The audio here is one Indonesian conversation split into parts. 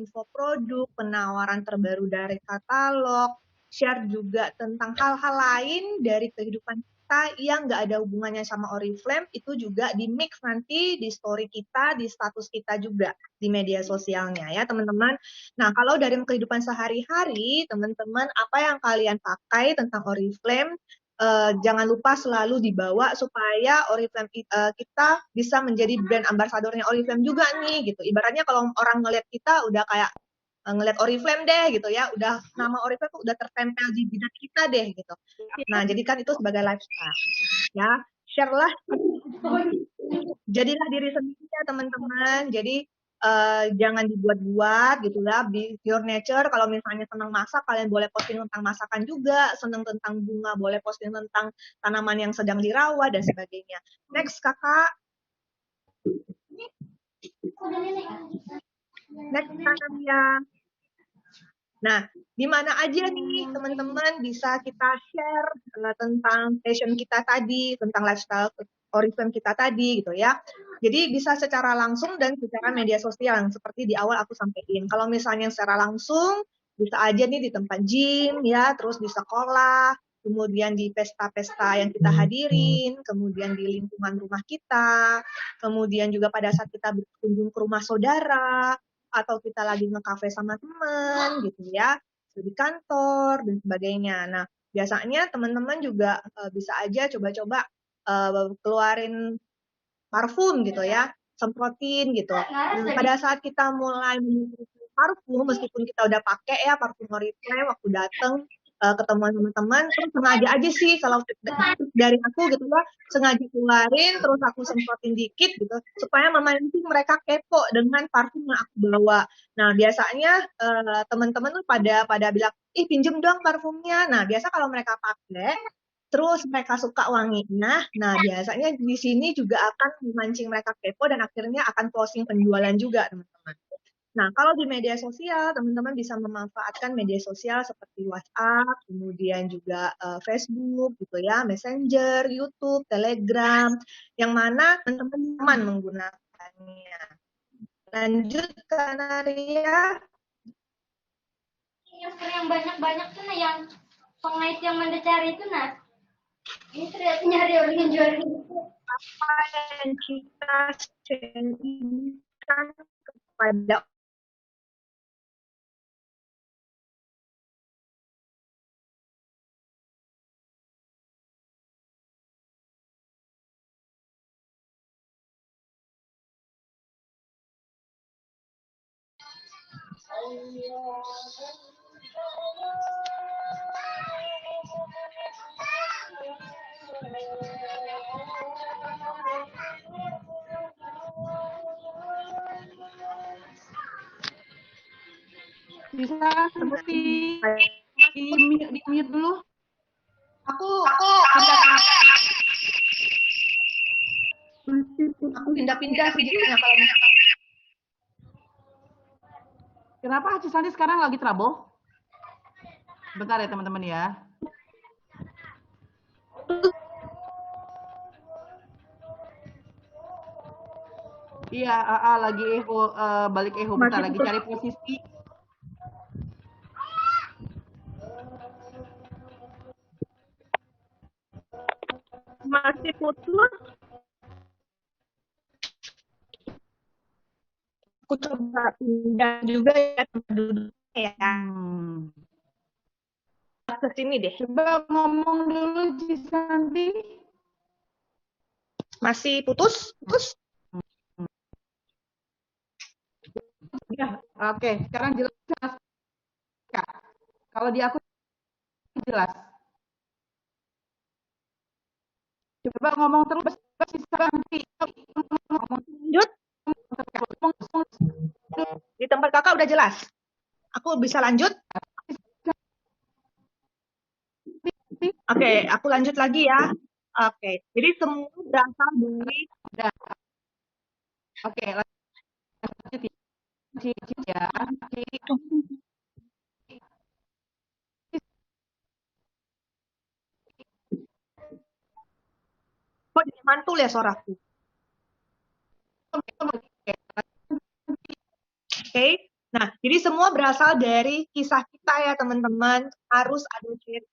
info produk, penawaran terbaru dari katalog, share juga tentang hal-hal lain dari kehidupan kita yang nggak ada hubungannya sama Oriflame, itu juga di-mix nanti di story kita, di status kita juga, di media sosialnya ya teman-teman. Nah, kalau dari kehidupan sehari-hari, teman-teman, apa yang kalian pakai tentang Oriflame, jangan lupa selalu dibawa supaya Oriflame kita bisa menjadi brand ambasadornya Oriflame juga nih gitu. Ibaratnya kalau orang ngeliat kita udah kayak ngeliat Oriflame deh gitu ya, udah nama Oriflame tuh udah tertempel di jidat kita deh gitu. Nah, jadikan itu sebagai lifestyle ya. Share-lah, jadilah diri sendiri ya teman-teman. Jadi jangan dibuat-buat gitu ya, be your nature. Kalau misalnya senang masak, kalian boleh posting tentang masakan juga, senang tentang bunga, boleh posting tentang tanaman yang sedang dirawat dan sebagainya. Next, kakak. Next, Nadia. Nah, di mana aja nih teman-teman bisa kita share tentang passion kita tadi, tentang lifestyle Oriflame kita tadi gitu ya. Jadi bisa secara langsung dan secara media sosial yang seperti di awal aku sampaikan. Kalau misalnya secara langsung bisa aja nih di tempat gym ya, terus di sekolah, kemudian di pesta-pesta yang kita hadirin, kemudian di lingkungan rumah kita, kemudian juga pada saat kita berkunjung ke rumah saudara, atau kita lagi nge-cafe sama teman gitu ya, di kantor dan sebagainya. Nah, biasanya teman-teman juga bisa aja coba-coba keluarin parfum gitu ya, semprotin gitu. Nah, pada saat kita mulai menyemprotkan parfum, meskipun kita udah pakai ya parfum Oriflame waktu dateng ketemuan sama teman, terus sengaja aja sih kalau dari aku gitu ya, sengaja keluarin, terus aku semprotin dikit gitu, supaya memancing mereka kepo dengan parfum yang aku bawa. Nah, biasanya teman-teman tuh pada bilang, ih pinjem dong parfumnya. Nah, biasa kalau mereka pakai, terus mereka suka wanginya, nah biasanya di sini juga akan memancing mereka kepo dan akhirnya akan closing penjualan juga, teman-teman. Nah, kalau di media sosial, teman-teman bisa memanfaatkan media sosial seperti WhatsApp, kemudian juga Facebook gitu ya, Messenger, YouTube, Telegram, yang mana teman-teman nyaman menggunakannya. Lanjut, Kanaria. Yang banyak-banyak tuh nah, yang pengait yang Manda cari itu nah. Ini ternyata nyari orang yang jual itu. Apa yang kita sharingkan kepada Bisa seperti di mute dulu. Aku pindah-pindah videonya kalau misalkan. Kenapa Haji Sandi sekarang lagi trouble? Bentar ya teman-teman ya. Iya, lagi echo, balik echo, bentar lagi cari posisi. Masih putus. Aku coba pindah juga ya tempat duduknya ya. Ke sini deh. Coba ngomong dulu Haji Sandi. Masih putus? Ya, oke. Sekarang jelas. Kalau di aku jelas. Coba ngomong terus nanti. Lanjut. Di tempat kakak udah jelas. Aku bisa lanjut? Oke, aku lanjut lagi ya. Oke, jadi semua berasal dari. Oke, lanjut ya. Kok jadi mantul ya suaraku? Oke, Nah, jadi semua berasal dari kisah kita ya teman-teman. Harus ada ciri.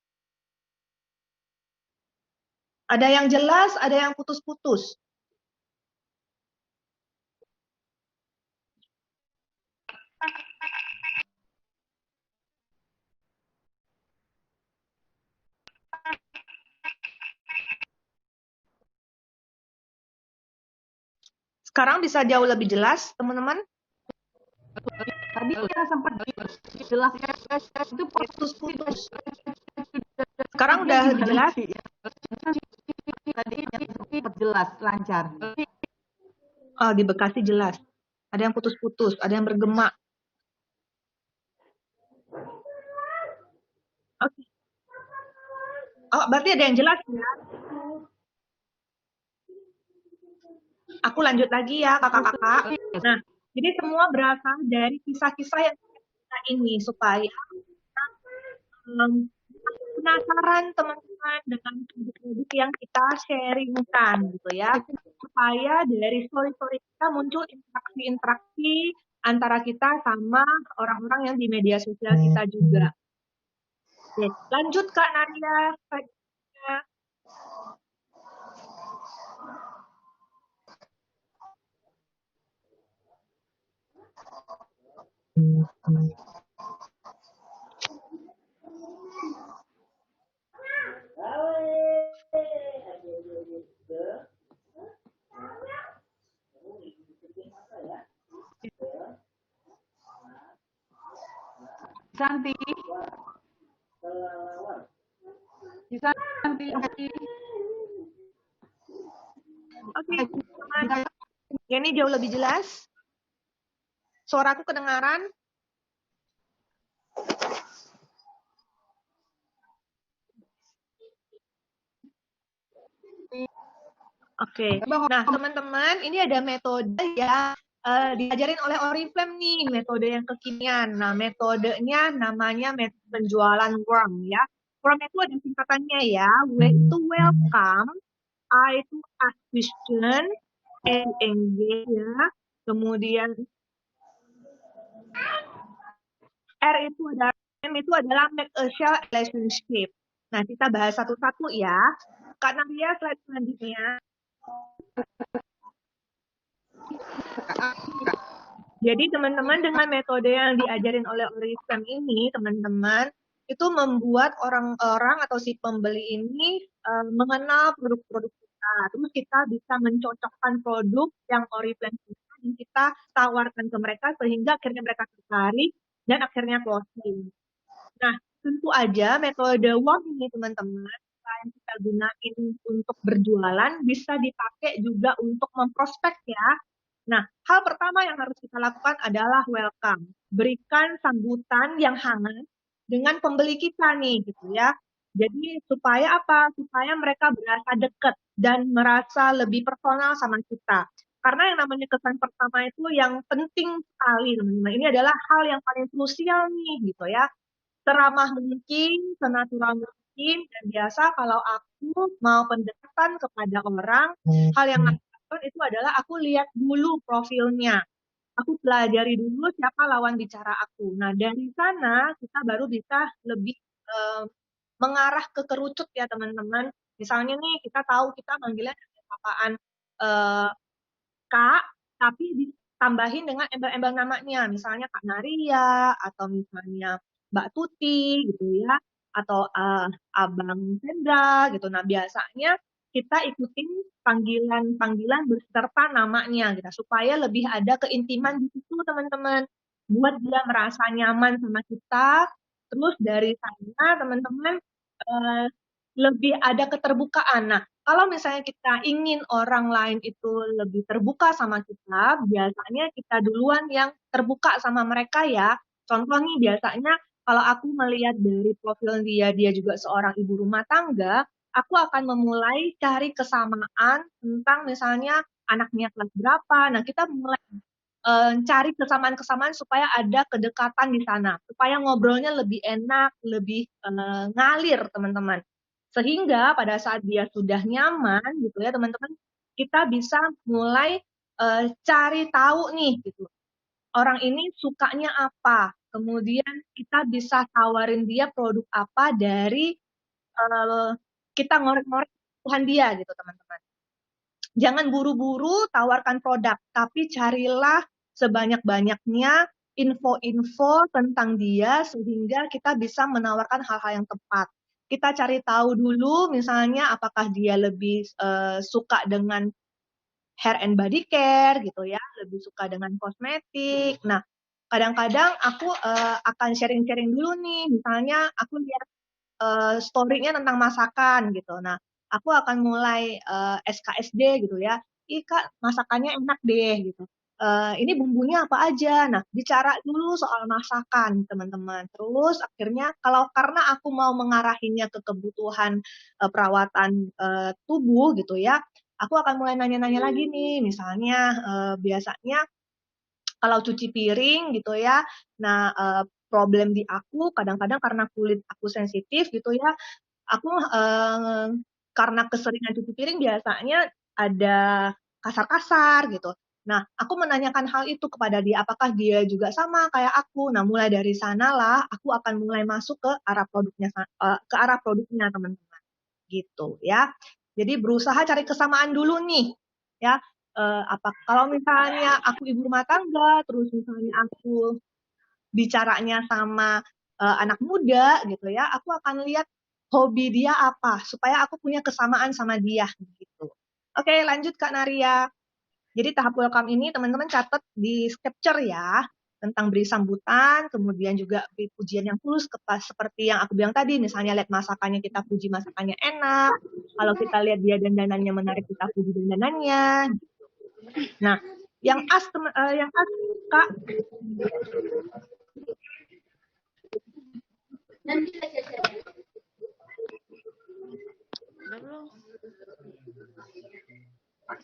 Ada yang jelas, ada yang putus-putus. Sekarang bisa jauh lebih jelas, teman-teman? Tadi ya sempat jelas itu Putus-putus. Sekarang udah lebih jelas? Tadi sempat jelas, lancar. Oh, di Bekasi jelas. Ada yang putus-putus, ada yang bergema. Oke. Oh, berarti ada yang jelas ya? Aku lanjut lagi ya, kakak-kakak. Nah, jadi semua berasal dari kisah-kisah yang kita ini supaya penasaran teman-teman dengan produk-produk yang kita sharingkan gitu ya, supaya dari story-story kita muncul interaksi-interaksi antara kita sama orang-orang yang di media sosial kita juga. Oke, lanjut Kak Nadia. Santi. Santi. Oke, teman. Ya, ini jauh lebih jelas. Suaraku kedengaran? Oke. Nah, teman-teman, ini ada metode yang diajarin oleh Oriflame nih, metode yang kekinian. Nah, metodenya namanya metode penjualan worm ya. Worm itu ada singkatannya ya. W itu welcome, I itu ask question, engage ya. Kemudian R itu ada M itu adalah make a share relationship. Nah, kita bahas satu-satu ya. Kak Nadia, slide selanjutnya. Jadi teman-teman dengan metode yang diajarin oleh Oriflame ini, teman-teman, itu membuat orang-orang atau si pembeli ini mengenal produk-produk kita. Terus kita bisa mencocokkan produk yang Oriflame punya dan kita tawarkan ke mereka sehingga akhirnya mereka tertarik dan akhirnya closing. Nah, tentu aja metode WOM ini teman-teman, selain kita gunain untuk berjualan, bisa dipakai juga untuk memprospek ya. Nah, hal pertama yang harus kita lakukan adalah welcome. Berikan sambutan yang hangat dengan pembeli kita nih, gitu ya. Jadi supaya apa? Supaya mereka berasa dekat dan merasa lebih personal sama kita. Karena yang namanya kesan pertama itu yang penting sekali, teman-teman. Ini adalah hal yang paling krusial nih, gitu ya. Seramah mungkin, senatural mungkin, dan biasa kalau aku mau pendekatan kepada orang, hal yang aku lakukan itu adalah aku lihat dulu profilnya. Aku pelajari dulu siapa lawan bicara aku. Nah, dari sana kita baru bisa lebih mengarah ke kerucut ya teman-teman. Misalnya nih kita tahu kita manggilnya apaan Kak, tapi ditambahin dengan embel-embel namanya, misalnya Kak Naria, atau misalnya Mbak Tuti, gitu ya, atau Abang Hendra, gitu. Nah, biasanya kita ikutin panggilan-panggilan beserta namanya, gitu, supaya lebih ada keintiman di situ, teman-teman. Buat dia merasa nyaman sama kita, terus dari sana, teman-teman, lebih ada keterbukaan. Nah, kalau misalnya kita ingin orang lain itu lebih terbuka sama kita, biasanya kita duluan yang terbuka sama mereka ya. Contoh nih, biasanya kalau aku melihat dari profil dia, dia juga seorang ibu rumah tangga, aku akan memulai cari kesamaan tentang misalnya anaknya kelas berapa. Nah, kita mulai cari kesamaan-kesamaan supaya ada kedekatan di sana, supaya ngobrolnya lebih enak, lebih ngalir, teman-teman. Sehingga pada saat dia sudah nyaman gitu ya teman-teman, kita bisa mulai cari tahu nih gitu. orang ini sukanya apa. Kemudian kita bisa tawarin dia produk apa dari kita ngorek-ngorek kebutuhan dia gitu teman-teman. Jangan buru-buru tawarkan produk, tapi carilah sebanyak-banyaknya info-info tentang dia sehingga kita bisa menawarkan hal-hal yang tepat. Kita cari tahu dulu misalnya apakah dia lebih suka dengan hair and body care gitu ya, lebih suka dengan kosmetik. Nah, kadang-kadang aku akan sharing-sharing dulu nih, misalnya aku lihat story-nya tentang masakan gitu. Nah, aku akan mulai SKSD gitu ya. Ih Kak, masakannya enak deh gitu. Ini bumbunya apa aja. Nah, bicara dulu soal masakan, teman-teman. Terus akhirnya karena aku mau mengarahinya ke kebutuhan perawatan tubuh gitu ya, aku akan mulai nanya-nanya lagi nih. Misalnya biasanya kalau cuci piring gitu ya. Nah, problem di aku kadang-kadang karena kulit aku sensitif gitu ya, aku karena keseringan cuci piring biasanya ada kasar-kasar gitu. Nah, aku menanyakan hal itu kepada dia, apakah dia juga sama kayak aku. Nah, mulai dari sanalah aku akan mulai masuk ke arah produknya teman-teman, gitu ya. Jadi berusaha cari kesamaan dulu nih, ya. Kalau misalnya aku ibu rumah tangga, terus misalnya aku bicaranya sama anak muda gitu ya, aku akan lihat hobi dia apa supaya aku punya kesamaan sama dia gitu. Oke, lanjut Kak Naria. Jadi tahap welcome ini teman-teman catat di capture ya tentang beri sambutan, kemudian juga beri pujian yang tulus seperti yang aku bilang tadi, misalnya lihat masakannya kita puji masakannya enak, kalau kita lihat dia dandanannya menarik kita puji dandanannya. Nah, yang as Kak.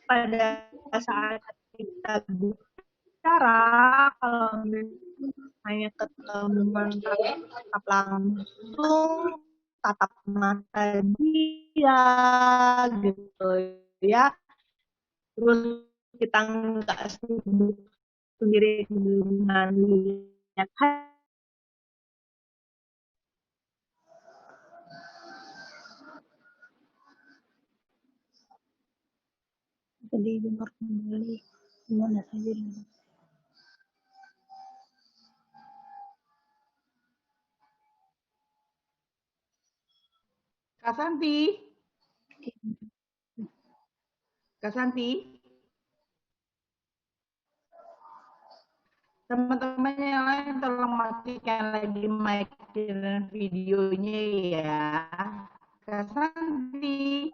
Pada saat kita bicara, kalau misalnya ketemu tatap langsung, tatap mata dia gitu ya, terus kita nggak sibuk sendiri dengan lihat Jadi dengar kembali gimana saja dengan Kak Santi. Kak Santi. Teman-teman yang lain tolong matikan lagi mic dan videonya ya. Kak Santi.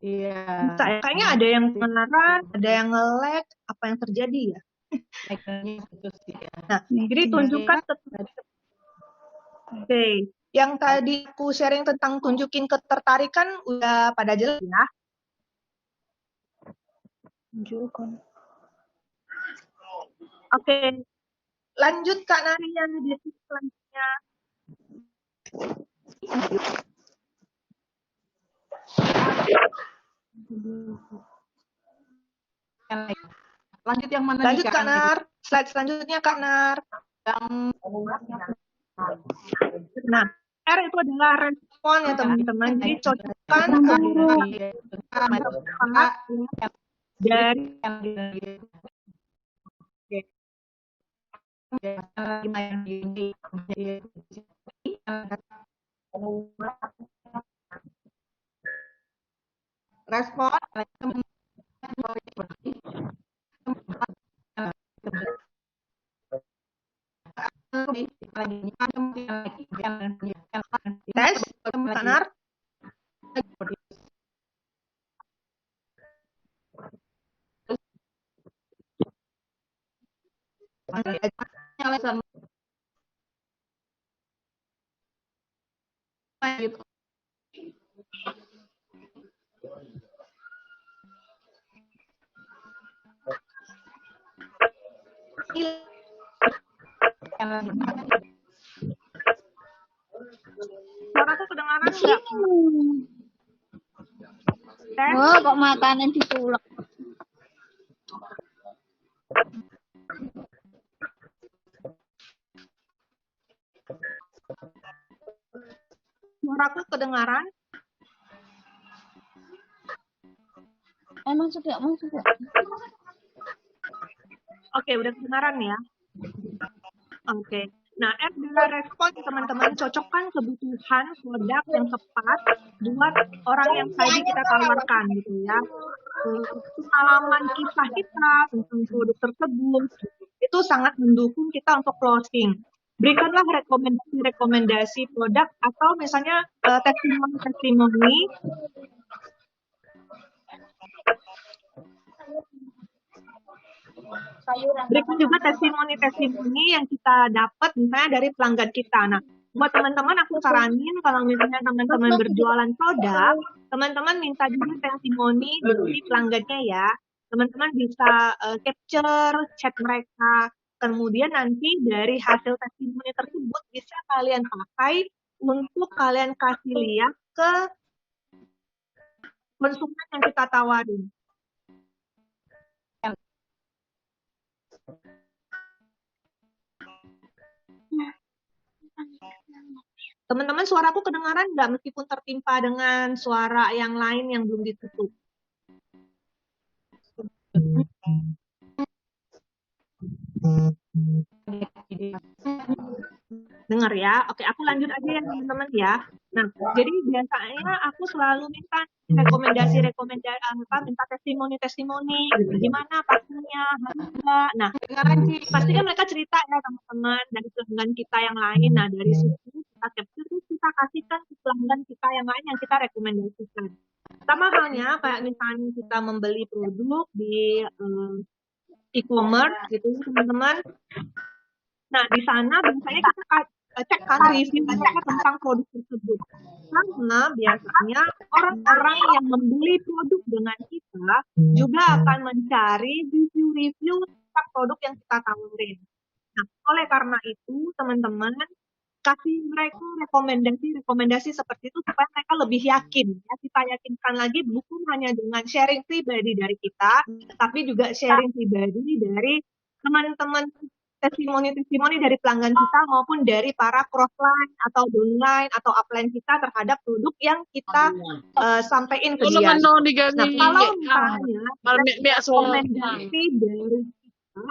Iya. Kayaknya ada yang kedengaran, ada yang nge-lag, apa yang terjadi ya? Nah, jadi tunjukkan Oke, yang tadi aku sharing tentang tunjukin ketertarikan udah pada jelas ya? tunjukkan. Oke, lanjut Kak Naria di selanjutnya. Lanjut yang mana? Lanjut Kak Nar, slide selanjutnya Kak Nar. Nah, R itu adalah respon ya teman-teman. Jadi cocokkan dari respon tes Kak Nar. Suaraku kedengaran nggak? Oh, kok makanan ditulak. Suaraku kedengaran? Masuk ya, masuk ya. Oke, udah kedengaran ya? Oke. Nah, adalah respon teman-teman, cocokkan kebutuhan produk yang tepat buat orang yang tadi kita tawarkan gitu ya. Pengalaman kisah kita tentang produk tersebut itu sangat mendukung kita untuk closing. Berikanlah rekomendasi produk atau misalnya testimoni berikan juga testimoni yang kita dapat misalnya dari pelanggan kita. Nah, buat teman-teman aku saranin kalau misalnya teman-teman berjualan produk, teman-teman minta juga testimoni dari pelanggannya ya. Teman-teman bisa capture chat mereka. Kemudian nanti dari hasil testimoni tersebut bisa kalian pakai untuk kalian kasih lihat ke konsumen yang kita tawarin. Teman-teman, suaraku kedengaran nggak meskipun tertimpa dengan suara yang lain yang belum ditutup? Dengar ya? Oke, aku lanjut aja ya teman-teman ya. Nah, jadi biasanya aku selalu minta minta testimoni gitu. Gimana pastinya, harga. Nah, pasti kan mereka cerita ya teman-teman dari pelanggan kita yang lain. Nah, dari situ kita capture, kita kasihkan ke pelanggan kita yang lain yang kita rekomendasikan. Sama halnya kayak misalnya kita membeli produk di e-commerce gitu teman-teman. Nah, di sana biasanya kita cek kan review tentang produk tersebut. Karena biasanya orang-orang yang membeli produk dengan kita juga akan mencari review-review tentang produk yang kita tawarin. Nah, oleh karena itu, teman-teman, kasih mereka rekomendasi seperti itu supaya mereka lebih yakin. Ya, kita yakinkan lagi bukan hanya dengan sharing pribadi dari kita, tapi juga sharing pribadi dari teman-teman testimoni dari pelanggan kita maupun dari para crossline atau downline atau upline kita terhadap produk yang kita sampaikan ke dia. Nah, kalau misalnya rekomendasi dari kita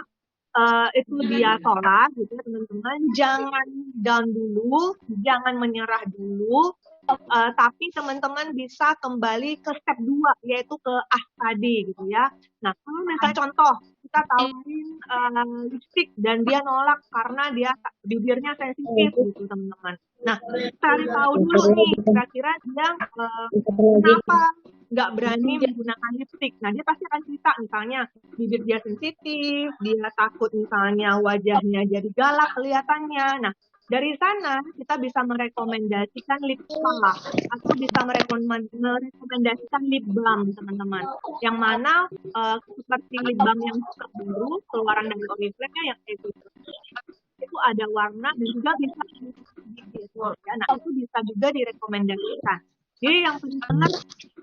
itu dia tolak gitu ya teman-teman, jangan down dulu, jangan menyerah dulu, tapi teman-teman bisa kembali ke step 2 yaitu ke tadi gitu ya. Nah, kalau misalnya contoh kita tawarin lipstick dan dia nolak karena dia bibirnya sensitif gitu teman-teman. Nah, cari tahu dulu nih kira-kira dia kenapa nggak berani menggunakan lipstick. Nah, dia pasti akan cerita misalnya bibir dia sensitif, dia takut misalnya wajahnya jadi galak kelihatannya. Nah, dari sana kita bisa merekomendasikan lip spa atau bisa merekomendasikan lip balm teman-teman. Yang mana seperti lip balm yang terbaru keluaran dari Oriflame yang itu ada warna dan juga bisa ya. Nah, itu bisa juga direkomendasikan. Jadi yang penting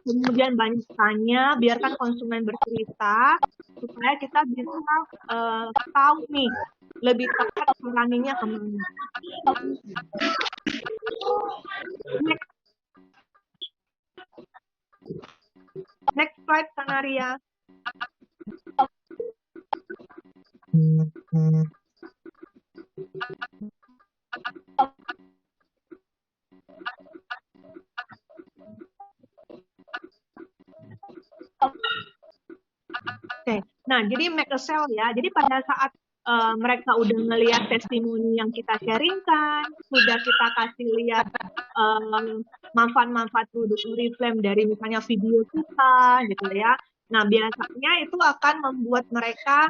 kemudian banyak tanya, biarkan konsumen bercerita supaya kita bisa tahu nih lebih tepat menanginya kemana. Next slide, Kanaria. Oke, nah jadi make a sale ya. Jadi pada saat mereka udah ngelihat testimoni yang kita sharingkan, sudah kita kasih lihat manfaat-manfaat produk Oriflame dari misalnya video kita gitu ya. Nah, biasanya itu akan membuat mereka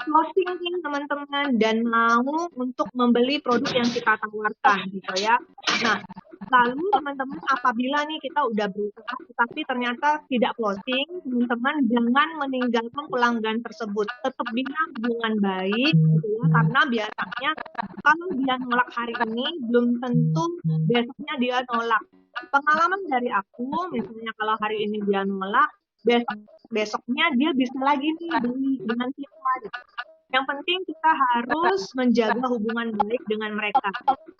closing nih teman-teman dan mau untuk membeli produk yang kita tawarkan gitu ya. Nah, lalu teman-teman apabila nih kita udah berusaha tapi ternyata tidak closing, teman-teman jangan meninggalkan pelanggan tersebut. Tetap bina hubungan baik gitu ya, karena biasanya kalau dia nolak hari ini belum tentu besoknya dia nolak. Pengalaman dari aku misalnya kalau hari ini dia nolak, besoknya dia bisa lagi nih beli dengan kita gitu. Yang penting kita harus menjaga hubungan baik dengan mereka.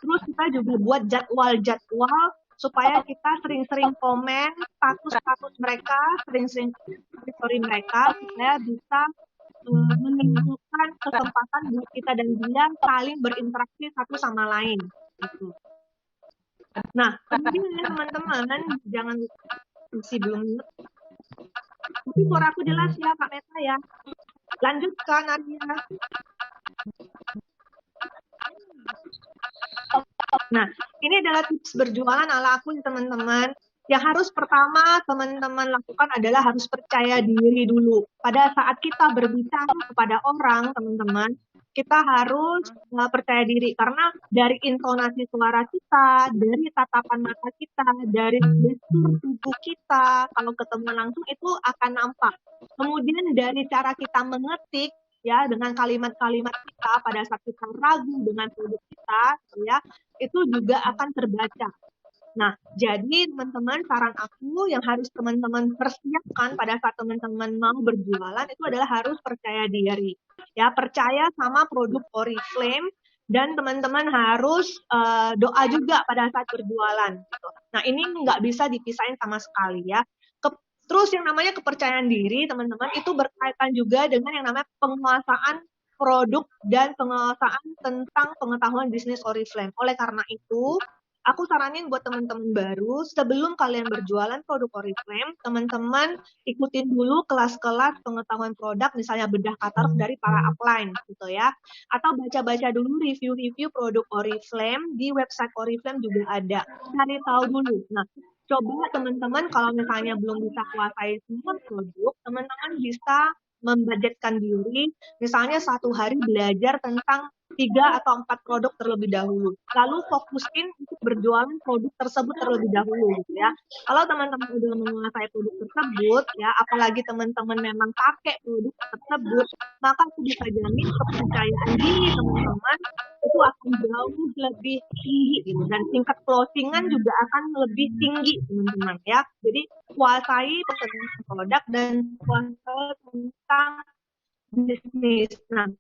Terus kita juga buat jadwal-jadwal supaya kita sering-sering komen status-status mereka, sering-sering story mereka, supaya bisa menimbulkan kesempatan buat kita dan dia saling berinteraksi satu sama lain. Gitu. Nah, kemudian teman-teman jangan masih belum. Tapi suara aku jelas ya Kak Meta ya. Lanjutkan Arya. Nah, ini adalah tips berjualan ala aku teman-teman. Yang harus pertama teman-teman lakukan adalah harus percaya diri dulu. Pada saat kita berbicara kepada orang, teman-teman, kita harus percaya diri. Karena dari intonasi suara kita, dari tatapan mata kita, dari gestur tubuh kita, kalau ketemu langsung itu akan nampak. Kemudian dari cara kita mengetik, ya, dengan kalimat-kalimat kita pada saat kita ragu dengan produk kita, ya, itu juga akan terbaca. Nah, jadi teman-teman, saran aku yang harus teman-teman persiapkan pada saat teman-teman mau berjualan itu adalah harus percaya diri. Ya, percaya sama produk Oriflame dan teman-teman harus doa juga pada saat berjualan. Gitu. Nah, ini nggak bisa dipisahin sama sekali ya. Terus yang namanya kepercayaan diri, teman-teman, itu berkaitan juga dengan yang namanya penguasaan produk dan penguasaan tentang pengetahuan bisnis Oriflame. Oleh karena itu, aku saranin buat teman-teman baru, sebelum kalian berjualan produk Oriflame, teman-teman ikutin dulu kelas-kelas pengetahuan produk, misalnya bedah katalog dari para upline, gitu ya. Atau baca-baca dulu review-review produk Oriflame, di website Oriflame juga ada. Cari tahu dulu. Nah, coba teman-teman kalau misalnya belum bisa kuasai semua produk, teman-teman bisa membudgetkan diri, misalnya satu hari belajar tentang 3 atau 4 produk terlebih dahulu. Lalu fokusin untuk berjualan produk tersebut terlebih dahulu, gitu ya. Kalau teman-teman udah menguasai produk tersebut, ya, apalagi teman-teman memang pakai produk tersebut, maka aku bisa jamin kepercayaan diri teman-teman itu akan jauh lebih tinggi, gitu. Dan tingkat closingan juga akan lebih tinggi, teman-teman, ya. Jadi kuasai tentang produk dan kuasai tentang bisnis. Nah,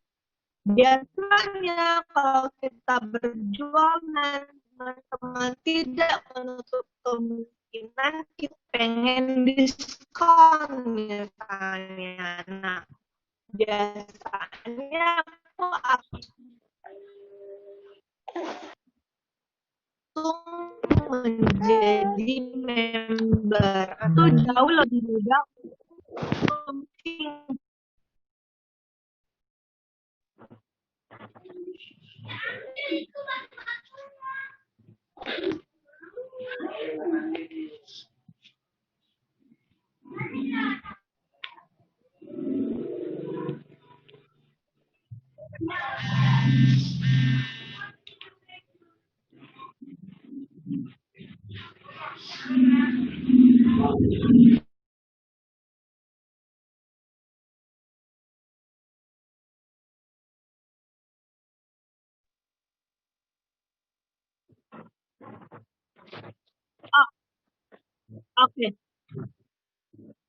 biasanya kalau kita berjualan, teman-teman tidak menutup kemungkinan kita pengen diskon misalnya. Nah, biasanya aku langsung menjadi member atau jauh lebih mudah untuk Oke.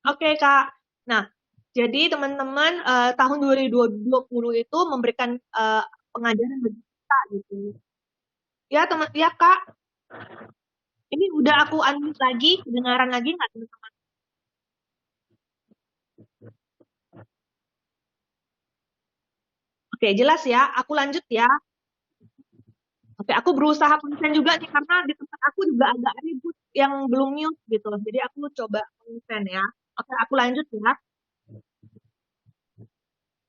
Oke, Kak. Nah, jadi teman-teman tahun 2020 itu memberikan pengajaran bagi kita gitu. Ya, teman, ya Kak. Ini udah aku unmute lagi, kedengaran lagi nggak teman-teman? Oke, jelas ya. Aku lanjut ya. Oke, aku berusaha konsen juga nih karena di tempat aku juga agak ribut yang belum mute gitu. Jadi aku coba konsen ya. Oke, aku lanjut ya.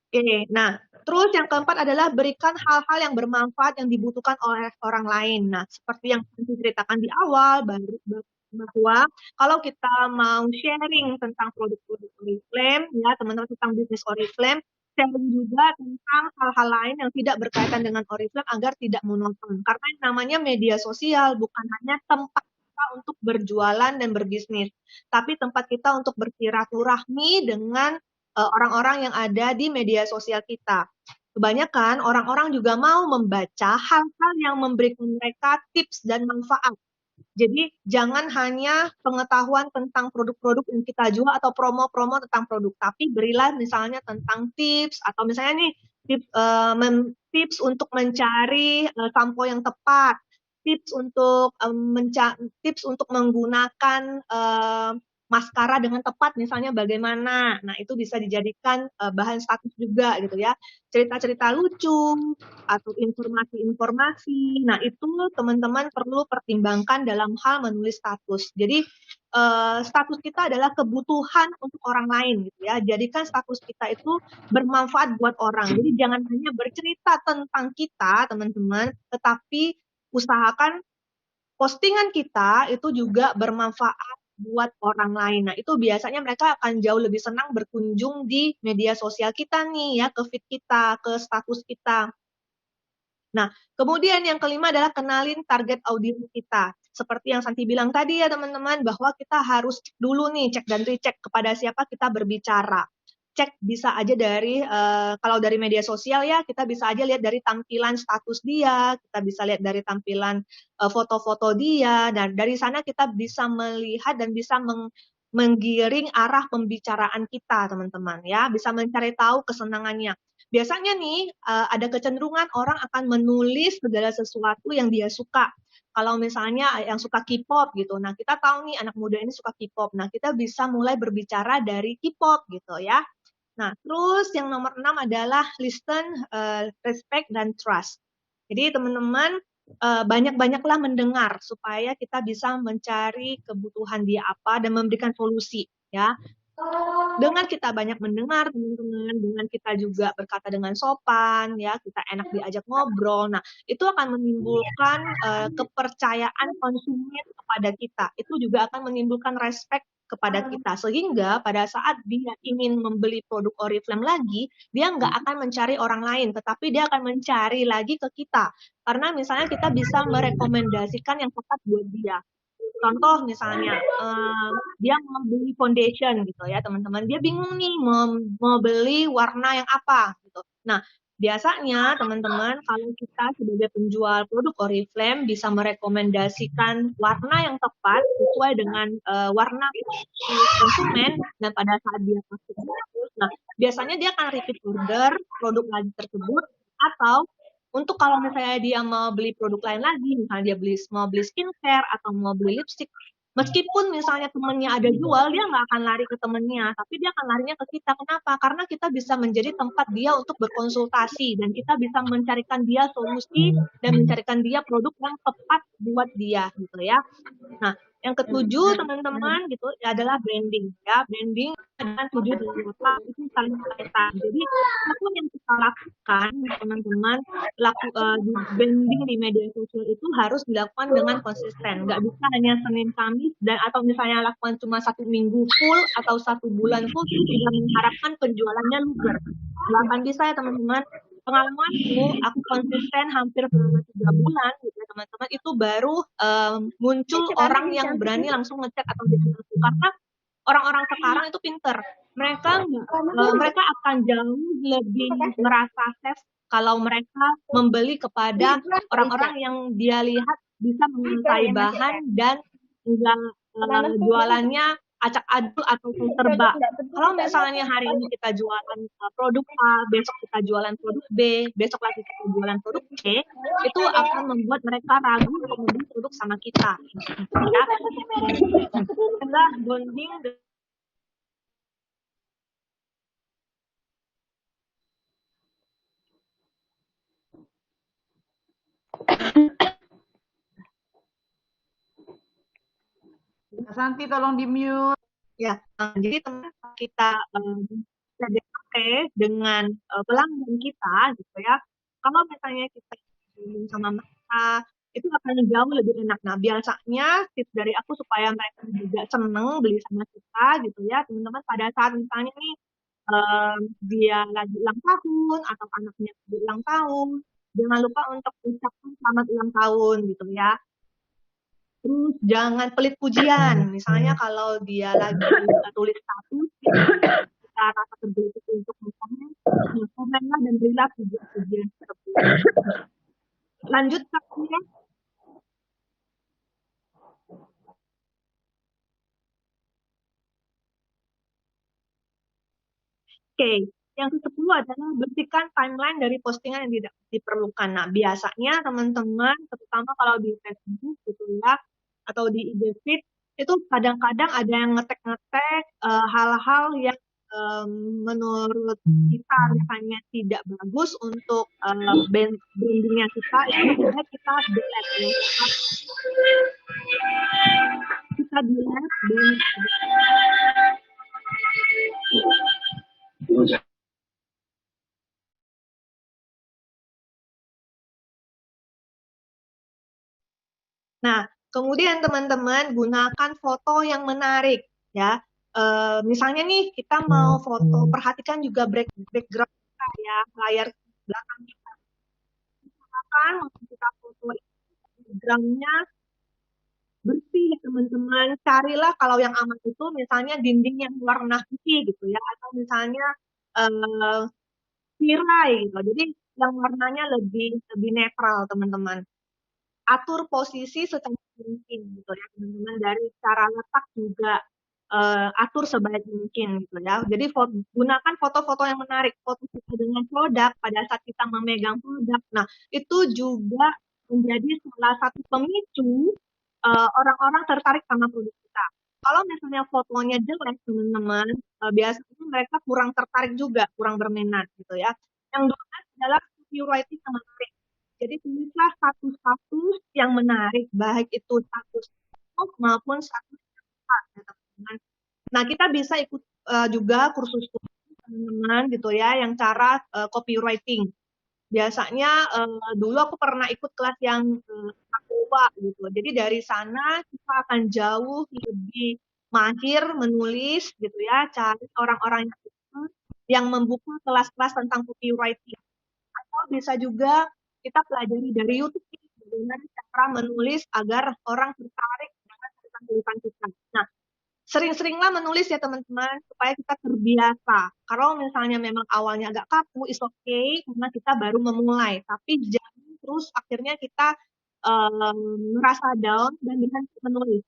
Oke, nah terus yang keempat adalah berikan hal-hal yang bermanfaat yang dibutuhkan oleh orang lain. Nah, seperti yang diceritakan di awal, bahwa kalau kita mau sharing tentang produk-produk Oriflame, ya teman-teman tentang bisnis Oriflame, sharing juga tentang hal-hal lain yang tidak berkaitan dengan Oriflame agar tidak monoton. Karena yang namanya media sosial bukan hanya tempat kita untuk berjualan dan berbisnis, tapi tempat kita untuk bersilaturahmi dengan orang-orang yang ada di media sosial kita. Kebanyakan orang-orang juga mau membaca hal-hal yang memberikan mereka tips dan manfaat. Jadi jangan hanya pengetahuan tentang produk-produk yang kita jual atau promo-promo tentang produk, tapi berilah misalnya tentang tips atau misalnya nih tips untuk mencari sampo yang tepat, tips untuk menggunakan maskara dengan tepat misalnya bagaimana. Nah, itu bisa dijadikan bahan status juga gitu ya. Cerita-cerita lucu atau informasi-informasi. Nah, itu teman-teman perlu pertimbangkan dalam hal menulis status. Jadi status kita adalah kebutuhan untuk orang lain gitu ya. Jadikan status kita itu bermanfaat buat orang. Jadi jangan hanya bercerita tentang kita, teman-teman, tetapi usahakan postingan kita itu juga bermanfaat buat orang lain. Nah, itu biasanya mereka akan jauh lebih senang berkunjung di media sosial kita nih ya, ke feed kita, ke status kita. Nah, kemudian yang kelima adalah kenalin target audiens kita. Seperti yang Santi bilang tadi ya teman-teman, bahwa kita harus cek dulu nih, cek dan recheck kepada siapa kita berbicara. Cek bisa aja dari, kalau dari media sosial ya, kita bisa aja lihat dari tampilan status dia, kita bisa lihat dari tampilan foto-foto dia, dan dari sana kita bisa melihat dan bisa menggiring arah pembicaraan kita teman-teman ya, bisa mencari tahu kesenangannya. Biasanya nih ada kecenderungan orang akan menulis segala sesuatu yang dia suka. Kalau misalnya yang suka K-pop gitu, nah kita tahu nih anak muda ini suka K-pop, nah kita bisa mulai berbicara dari K-pop gitu ya. Nah, terus yang nomor 6 adalah listen, respect, dan trust. Jadi teman-teman banyak-banyaklah mendengar supaya kita bisa mencari kebutuhan dia apa dan memberikan solusi ya. Dengan kita banyak mendengar teman-teman, dengan kita juga berkata dengan sopan ya, kita enak diajak ngobrol. Nah, itu akan menimbulkan kepercayaan konsumen kepada kita. Itu juga akan menimbulkan respect kepada kita, sehingga pada saat dia ingin membeli produk Oriflame lagi, dia nggak akan mencari orang lain, tetapi dia akan mencari lagi ke kita. Karena misalnya kita bisa merekomendasikan yang tepat buat dia. Contoh misalnya, dia mau beli foundation gitu ya teman-teman, dia bingung nih mau beli warna yang apa gitu. Nah, biasanya teman-teman kalau kita sebagai penjual produk Oriflame bisa merekomendasikan warna yang tepat sesuai dengan warna konsumen, dan pada saat dia pasti nah biasanya dia akan repeat order produk lagi tersebut, atau untuk kalau misalnya dia mau beli produk lain lagi, misalnya dia mau beli skincare atau mau beli lipstick, meskipun misalnya temennya ada jual, dia nggak akan lari ke temennya, tapi dia akan larinya ke kita. Kenapa? Karena kita bisa menjadi tempat dia untuk berkonsultasi, dan kita bisa mencarikan dia solusi dan mencarikan dia produk yang tepat buat dia, gitu ya. Nah, yang ketujuh teman-teman gitu adalah branding ya. Branding dengan 7 dan 8 itu saling kaitan. Jadi apapun yang kita lakukan teman-teman, di branding di media sosial itu harus dilakukan dengan konsisten. Nggak bisa hanya Senin Kamis dan atau misalnya lakukan cuma 1 minggu full atau 1 bulan full tidak mengharapkan penjualannya luber. Nggak akan bisa ya teman-teman. Pengalamanku, aku konsisten hampir selama 3 bulan gitu ya teman-teman, itu baru muncul orang yang berani langsung ngecek atau DM aku. Karena orang-orang sekarang itu pinter. Mereka akan jauh lebih merasa safe kalau mereka membeli kepada orang-orang yang dia lihat bisa menguasai bahan dan jualannya acak adul atau terba. Kalau misalnya hari ini kita jualan produk A, besok kita jualan produk B, besok lagi kita jualan produk C, itu akan membuat mereka ragu untuk membeli produk sama kita. Ya, adalah bonding. Santi tolong di mute. Ya, jadi teman kita PDKT dengan pelanggan kita gitu ya. Kalau misalnya kita sama mereka itu akan jauh lebih enak. Nah, biasanya tips dari aku supaya mereka juga seneng beli sama kita gitu ya, teman-teman, pada saat misalnya nih dia lagi ulang tahun atau anaknya lagi ulang tahun, jangan lupa untuk ucapkan selamat ulang tahun gitu ya. Terus jangan pelit pujian. Misalnya kalau dia lagi tulis status, kita rasa tergelitik untuk misalnya komenlah dan berilah pujian-pujian tersebut. Lanjut ya. Oke, Yang ke-10 adalah bersihkan timeline dari postingan yang tidak diperlukan. Nah, biasanya teman-teman, terutama kalau di Facebook gitu ya, atau di IG feed, itu kadang-kadang ada yang ngetek-ngetek hal-hal yang menurut kita misalnya tidak bagus untuk brandingnya kita, itu lebih baik kita delete ya. Kita delete dan nah, kemudian teman-teman gunakan foto yang menarik ya. Misalnya nih kita mau foto, perhatikan juga background kita ya, layar belakang kita. Misalkan waktu kita foto backgroundnya bersih teman-teman, carilah kalau yang aman itu misalnya dinding yang warna putih gitu ya, atau misalnya tirai gitu. Jadi yang warnanya lebih netral teman-teman. Atur posisi secara mungkin gitu ya teman-teman, dari cara letak juga atur sebaik mungkin gitu ya. Jadi gunakan foto-foto yang menarik, foto kita dengan produk pada saat kita memegang produk. Nah, itu juga menjadi salah satu pemicu orang-orang tertarik sama produk kita. Kalau misalnya fotonya jelek teman-teman, biasanya mereka kurang tertarik juga, kurang berminat gitu ya. Yang kedua adalah copywriting yang menarik. Jadi tulislah status-status yang menarik, baik itu status post maupun status cepat, ya, teman-teman. Nah, kita bisa ikut juga kursus teman-teman gitu ya, yang cara copywriting. Biasanya dulu aku pernah ikut kelas yang Aqua gitu. Jadi dari sana kita akan jauh lebih mahir menulis gitu ya, cari orang-orang yang membuka kelas-kelas tentang copywriting. Atau bisa juga kita pelajari dari YouTube bagaimana cara menulis agar orang tertarik dengan tulisan kita. Nah, sering-seringlah menulis ya teman-teman, supaya kita terbiasa. Kalau misalnya memang awalnya agak kaku, is okay, karena kita baru memulai. Tapi jangan terus akhirnya kita merasa down dan berhenti menulis.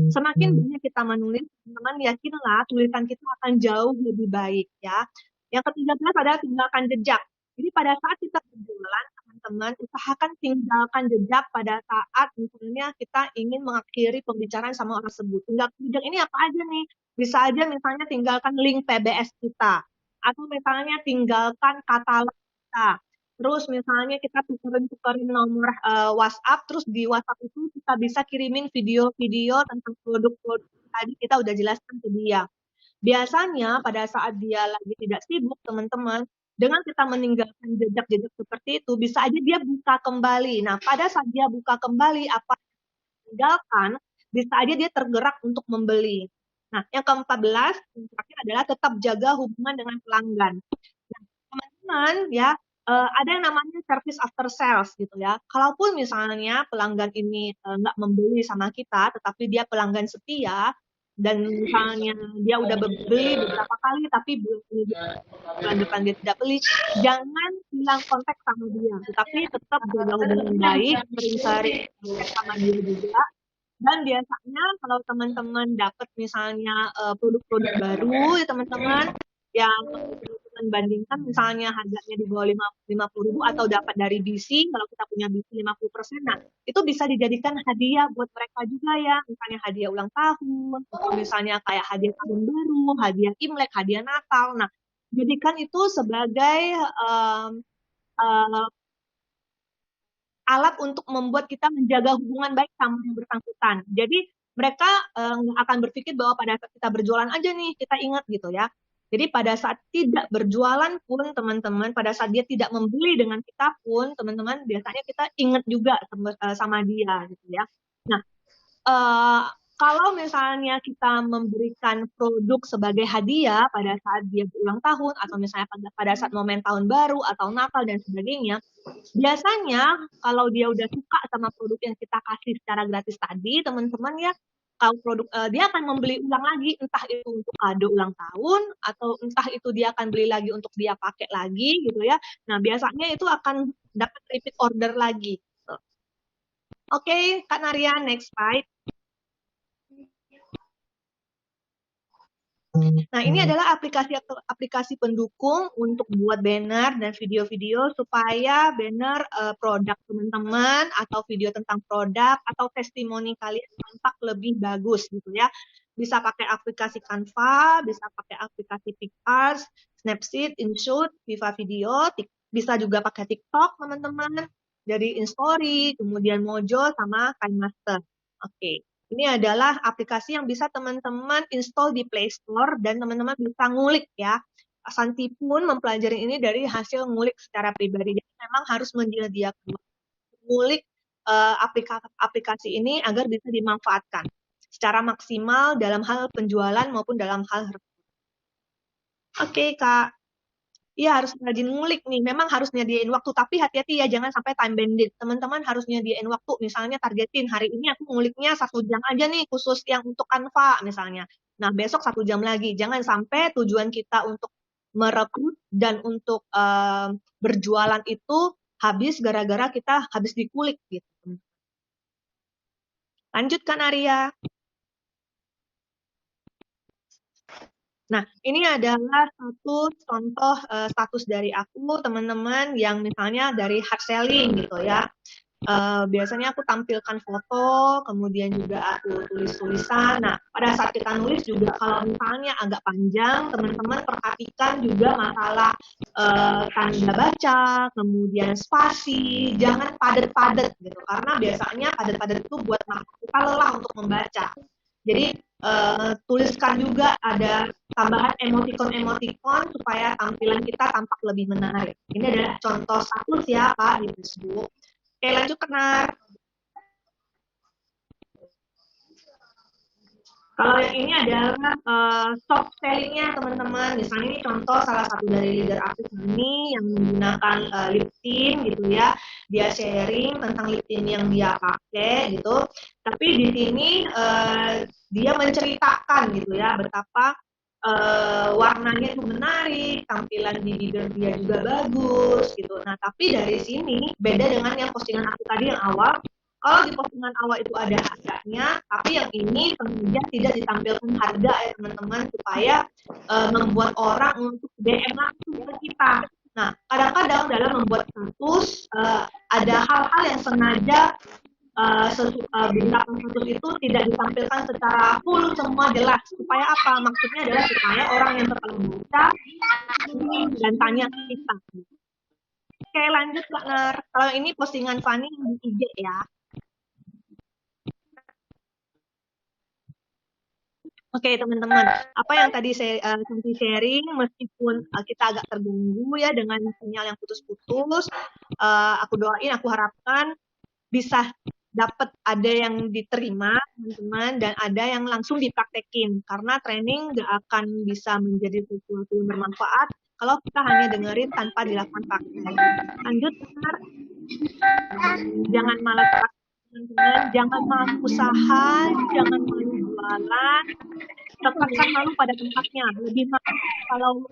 Semakin banyak kita menulis, teman-teman yakinlah tulisan kita akan jauh lebih baik ya. Yang ke-13 adalah tinggalkan jejak. Jadi pada saat kita berjualan, teman-teman, usahakan tinggalkan jejak pada saat misalnya kita ingin mengakhiri pembicaraan sama orang tersebut. Tinggalkan jejak ini apa aja nih? Bisa aja misalnya tinggalkan link PBS kita, atau misalnya tinggalkan katalog kita. Terus misalnya kita tukerin nomor WhatsApp, terus di WhatsApp itu kita bisa kirimin video-video tentang produk-produk tadi kita udah jelaskan ke dia. Biasanya pada saat dia lagi tidak sibuk, teman-teman, dengan kita meninggalkan jejak-jejak seperti itu, bisa aja dia buka kembali. Nah, pada saat dia buka kembali, apa yang ditinggalkan, bisa aja dia tergerak untuk membeli. Nah, yang ke-14, yang terakhir adalah tetap jaga hubungan dengan pelanggan. Nah, teman-teman, ya, ada yang namanya service after sales gitu ya. Kalaupun misalnya pelanggan ini nggak membeli sama kita, tetapi dia pelanggan setia, dan misalnya dia udah beli beberapa kali tapi bulan depan dia tidak beli, jangan hilang kontak sama dia, tetapi tetap jaga hubungan baik, sering-sering kontak sama dia juga. Dan biasanya kalau teman-teman dapat misalnya produk-produk baru ya teman-teman, yang teman-teman bandingkan misalnya harganya di bawah 50.000 atau dapat dari BC, kalau kita punya BC 50%, nah itu bisa dijadikan hadiah buat mereka juga ya, misalnya hadiah ulang tahun, atau misalnya kayak hadiah tahun baru, hadiah Imlek, hadiah Natal. Nah, jadikan itu sebagai alat untuk membuat kita menjaga hubungan baik sama yang bersangkutan. Jadi mereka nggak akan berpikir bahwa pada saat kita berjualan aja nih kita ingat gitu ya. Jadi pada saat tidak berjualan pun teman-teman, pada saat dia tidak membeli dengan kita pun teman-teman, biasanya kita ingat juga sama dia gitu ya. Nah, kalau misalnya kita memberikan produk sebagai hadiah pada saat dia berulang tahun, atau misalnya pada saat momen tahun baru atau Natal dan sebagainya, biasanya kalau dia udah suka sama produk yang kita kasih secara gratis tadi, teman-teman ya, kalau produk dia akan membeli ulang lagi, entah itu untuk kado ulang tahun atau entah itu dia akan beli lagi untuk dia pakai lagi gitu ya. Nah, biasanya itu akan dapat repeat order lagi. Oke, Kak Naria, next slide. Nah, ini adalah aplikasi pendukung untuk buat banner dan video-video supaya banner produk teman-teman atau video tentang produk atau testimoni kalian tampak lebih bagus gitu ya. Bisa pakai aplikasi Canva, bisa pakai aplikasi PicArts, Snapseed, InShoot, Viva Video, bisa juga pakai TikTok teman-teman, dari InStory, kemudian Mojo sama KineMaster. Oke. Ini adalah aplikasi yang bisa teman-teman install di Play Store dan teman-teman bisa ngulik ya. Santi pun mempelajari ini dari hasil ngulik secara pribadi. Jadi memang harus menyediakan ngulik aplikasi ini agar bisa dimanfaatkan secara maksimal dalam hal penjualan maupun dalam hal. Oke, Kak. Iya, harus rajin ngulik nih. Memang harus nyediain waktu, tapi hati-hati ya, jangan sampai time bandit. Teman-teman harus nyediain waktu. Misalnya targetin, hari ini aku nguliknya 1 jam aja nih, khusus yang untuk Canva misalnya. Nah, besok 1 jam lagi. Jangan sampai tujuan kita untuk merekrut dan untuk berjualan itu habis gara-gara kita habis dikulik gitu. Lanjut, Kak Naria. Nah, ini adalah satu contoh status dari aku, teman-teman, yang misalnya dari hard selling gitu ya. Biasanya aku tampilkan foto, kemudian juga aku tulis tulisan. Nah, pada saat kita nulis juga kalau misalnya agak panjang, teman-teman perhatikan juga masalah tanda baca, kemudian spasi, jangan padat-padat gitu. Karena biasanya padat-padat itu buat kita lelah untuk membaca. Jadi tuliskan juga ada tambahan emoticon supaya tampilan kita tampak lebih menarik. Ini adalah contoh status ya Pak di Facebook. Oke, lanjut Kenar. Kalau yang ini adalah soft selling-nya teman-teman. Misalnya ini contoh salah satu dari leader aktif ini yang menggunakan lip tint gitu ya. Dia sharing tentang lip tint yang dia pakai gitu. Tapi di sini dia menceritakan gitu ya betapa warnanya itu menarik, tampilan di bibir dia juga bagus gitu. Nah, tapi dari sini beda dengan yang postingan aku tadi yang awal. Kalau di postingan awal itu ada harganya, tapi yang ini sengaja tidak ditampilkan harga ya teman-teman supaya membuat orang untuk DM langsung ke kita. Nah, kadang-kadang dalam membuat status ada hal-hal yang sengaja beberapa status itu tidak ditampilkan secara full semua jelas. Supaya apa? Maksudnya adalah supaya orang yang terlalu baca dan tanya ke kita. Oke, lanjut Kak Ner. Kalau ini postingan Fanny di IG ya. Oke teman-teman, apa yang tadi saya sharing, meskipun kita agak terganggu ya dengan sinyal yang putus-putus, aku doain, aku harapkan bisa dapat ada yang diterima teman-teman dan ada yang langsung dipraktekin, karena training nggak akan bisa menjadi sesuatu yang bermanfaat kalau kita hanya dengerin tanpa dilakukan praktek. Lanjut, benar. Jangan malas teman-teman, jangan malu usaha, jangan malu jualan, tempatkan malu pada tempatnya. Lebih malu kalau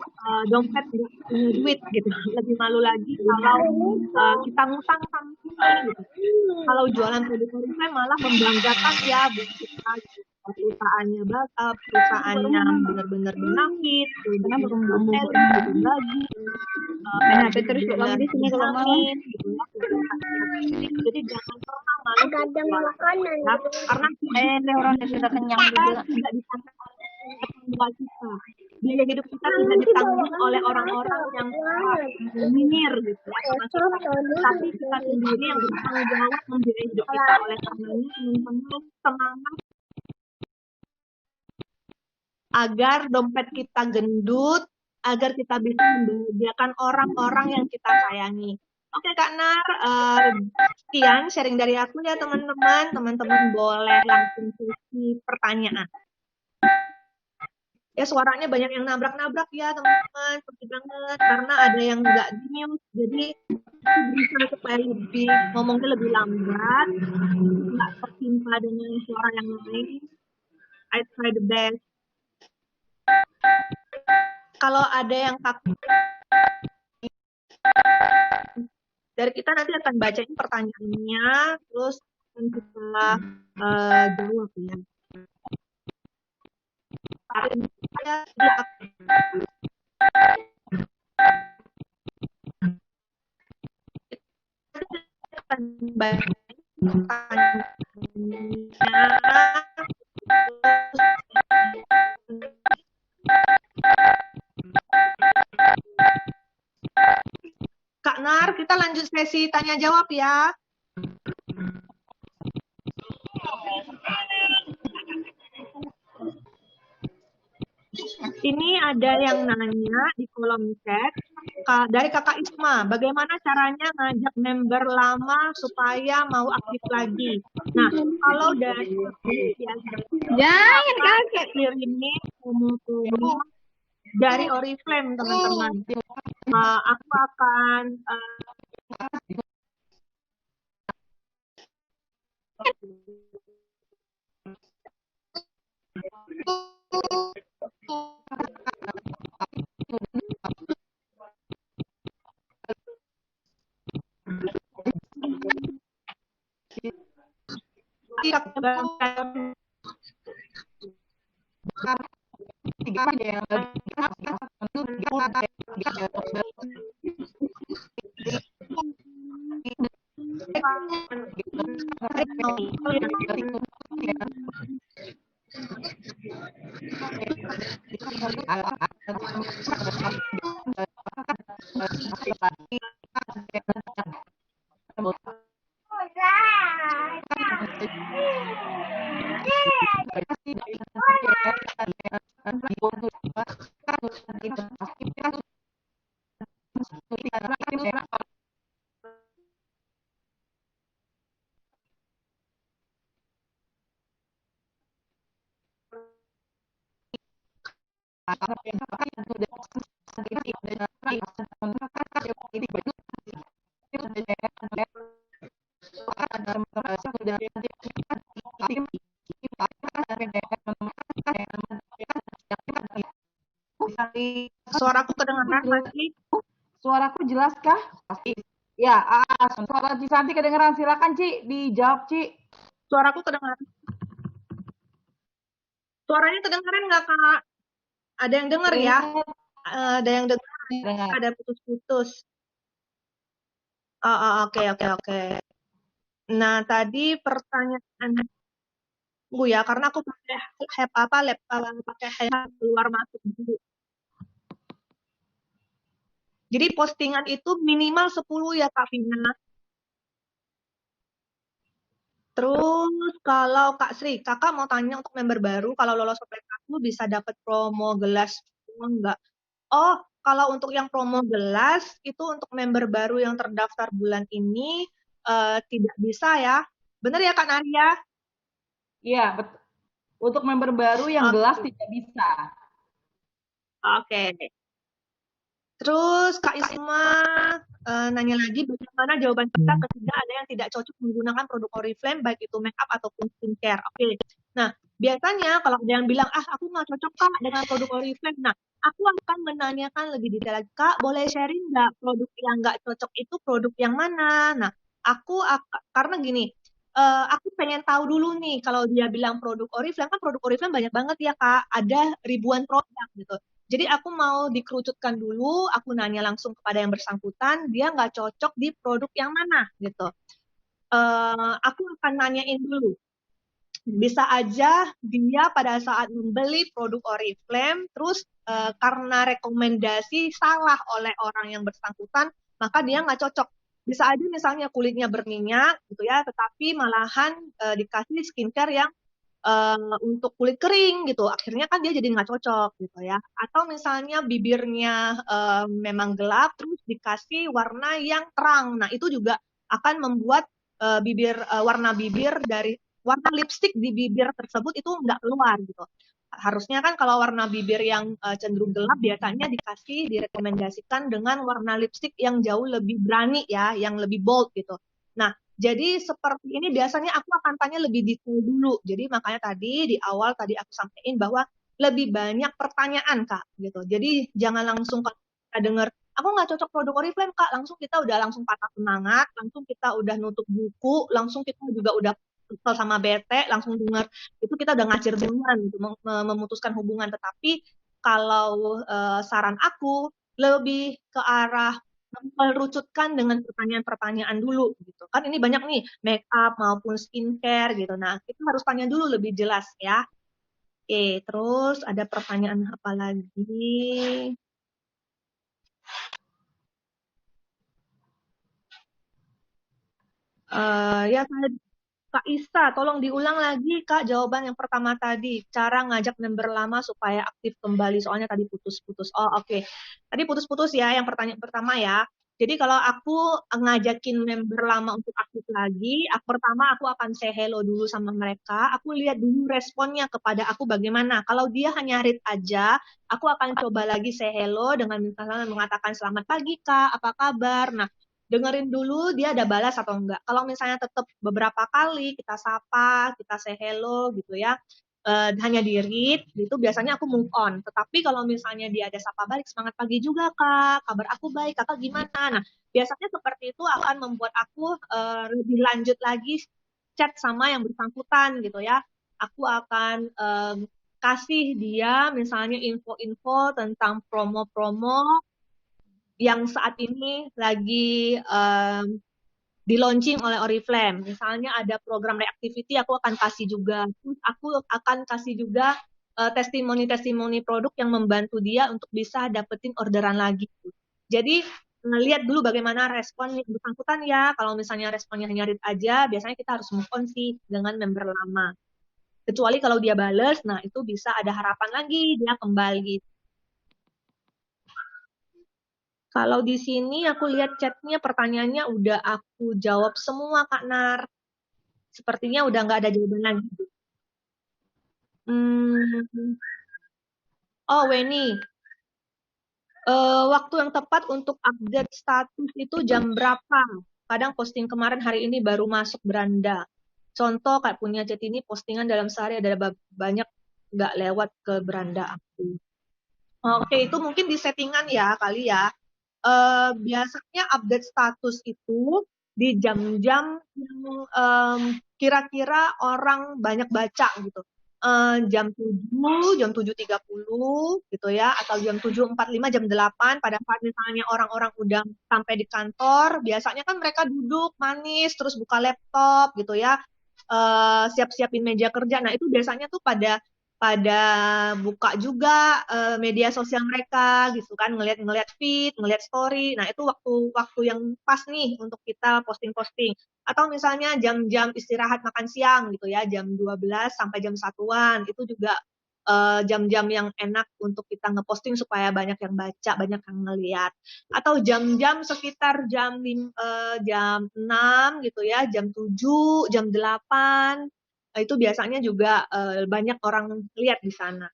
dompet nggak punya duit gitu, lebih malu lagi kalau kita ngutang sama gitu. Kalau jualan produk Oriflame malah membanggakan ya buat kita gitu. Perusahaannya perusahaannya benar-benar benefit, karena berbagi, terus ulang di sini kalau malam. gitu ya. Jadi jangan pernah malu makanan ya, karena Orang yang sudah kenyang kita juga. tidak ditanggung tetangga kita. Biaya hidup kita tidak ditanggung oleh orang-orang yang nyinyir gitu ya. Tapi kita sendiri yang bertanggung jawab membiayai hidup kita. Oleh karenanya teman-teman semangat agar dompet kita gendut, agar kita bisa membahagiakan orang-orang yang kita sayangi. Oke Kak Nar, sekian sharing dari aku ya teman-teman. Teman-teman boleh langsung sesi pertanyaan. Ya suaranya banyak yang nabrak-nabrak ya teman-teman, sedih banget karena ada yang nggak di mute, jadi berusaha supaya lebih ngomongnya lebih lambat, nggak tertimpa dengan suara yang lain. I try the best. Kalau ada yang takut, dari kita nanti akan bacain pertanyaannya, terus akan kita jawab ya. ya. Kak Nar, kita lanjut sesi tanya jawab ya. Ini ada yang nanya di kolom chat dari Kakak Isma, bagaimana caranya ngajak member lama supaya mau aktif lagi? Nah, kalau dari Jangan kaget. kirimin promo dari Oriflame, teman-teman. Aku akan suaraku kedengaran masih? Suaraku jelas kah? Pasti. Ya, suara Cisanti kedengeran. Silakan Ci, dijawab Ci. Suaraku kedengaran. Suaranya kedengaran nggak Kak? Ada yang dengar ya? Ada yang dengar? Ada putus-putus. Oke. Nah, tadi pertanyaan ya, karena aku pakai lab keluar masuk dulu. Jadi postingan itu minimal 10 ya Kak Vina. Terus kalau Kak Sri, Kakak mau tanya untuk member baru, kalau lolos PPK bisa dapat promo gelas enggak? Oh, kalau untuk yang promo gelas, itu untuk member baru yang terdaftar bulan ini tidak bisa ya. Benar ya Kak Nadia? Iya, betul. Untuk member baru yang gelas tidak bisa. Oke. Terus Kak Isma nanya lagi, bagaimana jawaban kita ketika ada yang tidak cocok menggunakan produk Oriflame, baik itu make up ataupun skincare. Oke. Nah, biasanya kalau ada yang bilang, aku nggak cocok Kak dengan produk Oriflame. Nah, aku akan menanyakan lebih detail lagi, Kak, boleh sharing nggak produk yang nggak cocok itu produk yang mana? Nah, karena gini, aku pengen tahu dulu nih, kalau dia bilang produk Oriflame, kan produk Oriflame banyak banget ya Kak, ada ribuan produk gitu. Jadi aku mau dikerucutkan dulu, aku nanya langsung kepada yang bersangkutan, dia nggak cocok di produk yang mana gitu. Aku akan nanyain dulu. Bisa aja dia pada saat membeli produk Oriflame, terus karena rekomendasi salah oleh orang yang bersangkutan, maka dia nggak cocok. Bisa aja misalnya kulitnya berminyak gitu ya, tetapi malahan dikasih skincare yang untuk kulit kering gitu, akhirnya kan dia jadi nggak cocok gitu ya. Atau misalnya bibirnya memang gelap, terus dikasih warna yang terang. Nah itu juga akan membuat warna bibir dari warna lipstik di bibir tersebut itu nggak keluar gitu. Harusnya kan kalau warna bibir yang cenderung gelap biasanya direkomendasikan dengan warna lipstik yang jauh lebih berani ya, yang lebih bold gitu. Nah, jadi seperti ini biasanya aku akan tanya lebih detail dulu. Jadi makanya tadi di awal aku sampaikan bahwa lebih banyak pertanyaan Kak gitu. Jadi jangan langsung kita dengar aku nggak cocok produk Oriflame Kak, langsung kita udah langsung patah semangat, langsung kita udah nutup buku, langsung kita juga udah kesel sama bete, langsung dengar itu kita udah ngacir duluan gitu, memutuskan hubungan. Tetapi kalau saran aku lebih ke arah merucutkan dengan pertanyaan-pertanyaan dulu gitu. Kan ini banyak nih make up maupun skincare gitu. Nah, kita harus tanya dulu lebih jelas ya. Oke, terus ada pertanyaan apa lagi? Ya Kak Isa, tolong diulang lagi Kak jawaban yang pertama tadi. Cara ngajak member lama supaya aktif kembali. Soalnya tadi putus-putus. Oh oke. Tadi putus-putus ya yang pertanyaan pertama ya. Jadi kalau aku ngajakin member lama untuk aktif lagi, pertama aku akan say hello dulu sama mereka. Aku lihat dulu responnya kepada aku bagaimana. Kalau dia hanya read aja, aku akan coba lagi say hello dengan misalnya mengatakan selamat pagi Kak, apa kabar. Nah, dengerin dulu dia ada balas atau enggak. Kalau misalnya tetap beberapa kali kita sapa, kita say hello gitu ya, hanya di read, itu biasanya aku move on. Tetapi kalau misalnya dia ada sapa balik, semangat pagi juga Kak, kabar aku baik, Kakak gimana? Nah, biasanya seperti itu akan membuat aku lebih lanjut lagi chat sama yang bersangkutan gitu ya. Aku akan kasih dia misalnya info-info tentang promo-promo yang saat ini lagi di launching oleh Oriflame. Misalnya ada program reactivity, aku akan kasih juga. Terus aku akan kasih juga testimoni-testimoni produk yang membantu dia untuk bisa dapetin orderan lagi. Jadi ngelihat dulu bagaimana respon yang bersangkutan ya. Kalau misalnya responnya hanya read aja, biasanya kita harus move on sih dengan member lama. Kecuali kalau dia bales, nah itu bisa ada harapan lagi dia kembali. Kalau di sini aku lihat chatnya pertanyaannya udah aku jawab semua Kak Nar. Sepertinya udah nggak ada jawaban lagi. Hmm. Oh Weni, waktu yang tepat untuk update status itu jam berapa? Kadang posting kemarin hari ini baru masuk beranda. Contoh kayak punya chat ini postingan dalam sehari ada banyak nggak lewat ke beranda aku. Oke, itu mungkin di settingan ya kali ya. Biasanya update status itu di jam-jam yang kira-kira orang banyak baca gitu. Jam 7, jam 7.30 gitu ya, atau jam 7.45, jam 8 pada saat misalnya orang-orang udah sampai di kantor, biasanya kan mereka duduk manis terus buka laptop gitu ya. Siap-siapin meja kerja. Nah, itu biasanya tuh pada pada buka juga media sosial mereka gitu kan, ngeliat feed, ngeliat story. Nah, itu waktu yang pas nih untuk kita posting-posting. Atau misalnya jam-jam istirahat makan siang gitu ya, jam 12 sampai jam 1-an. Itu juga jam-jam yang enak untuk kita ngeposting supaya banyak yang baca, banyak yang ngeliat. Atau jam-jam sekitar jam 6 gitu ya, jam 7, jam 8. Itu biasanya juga banyak orang lihat di sana.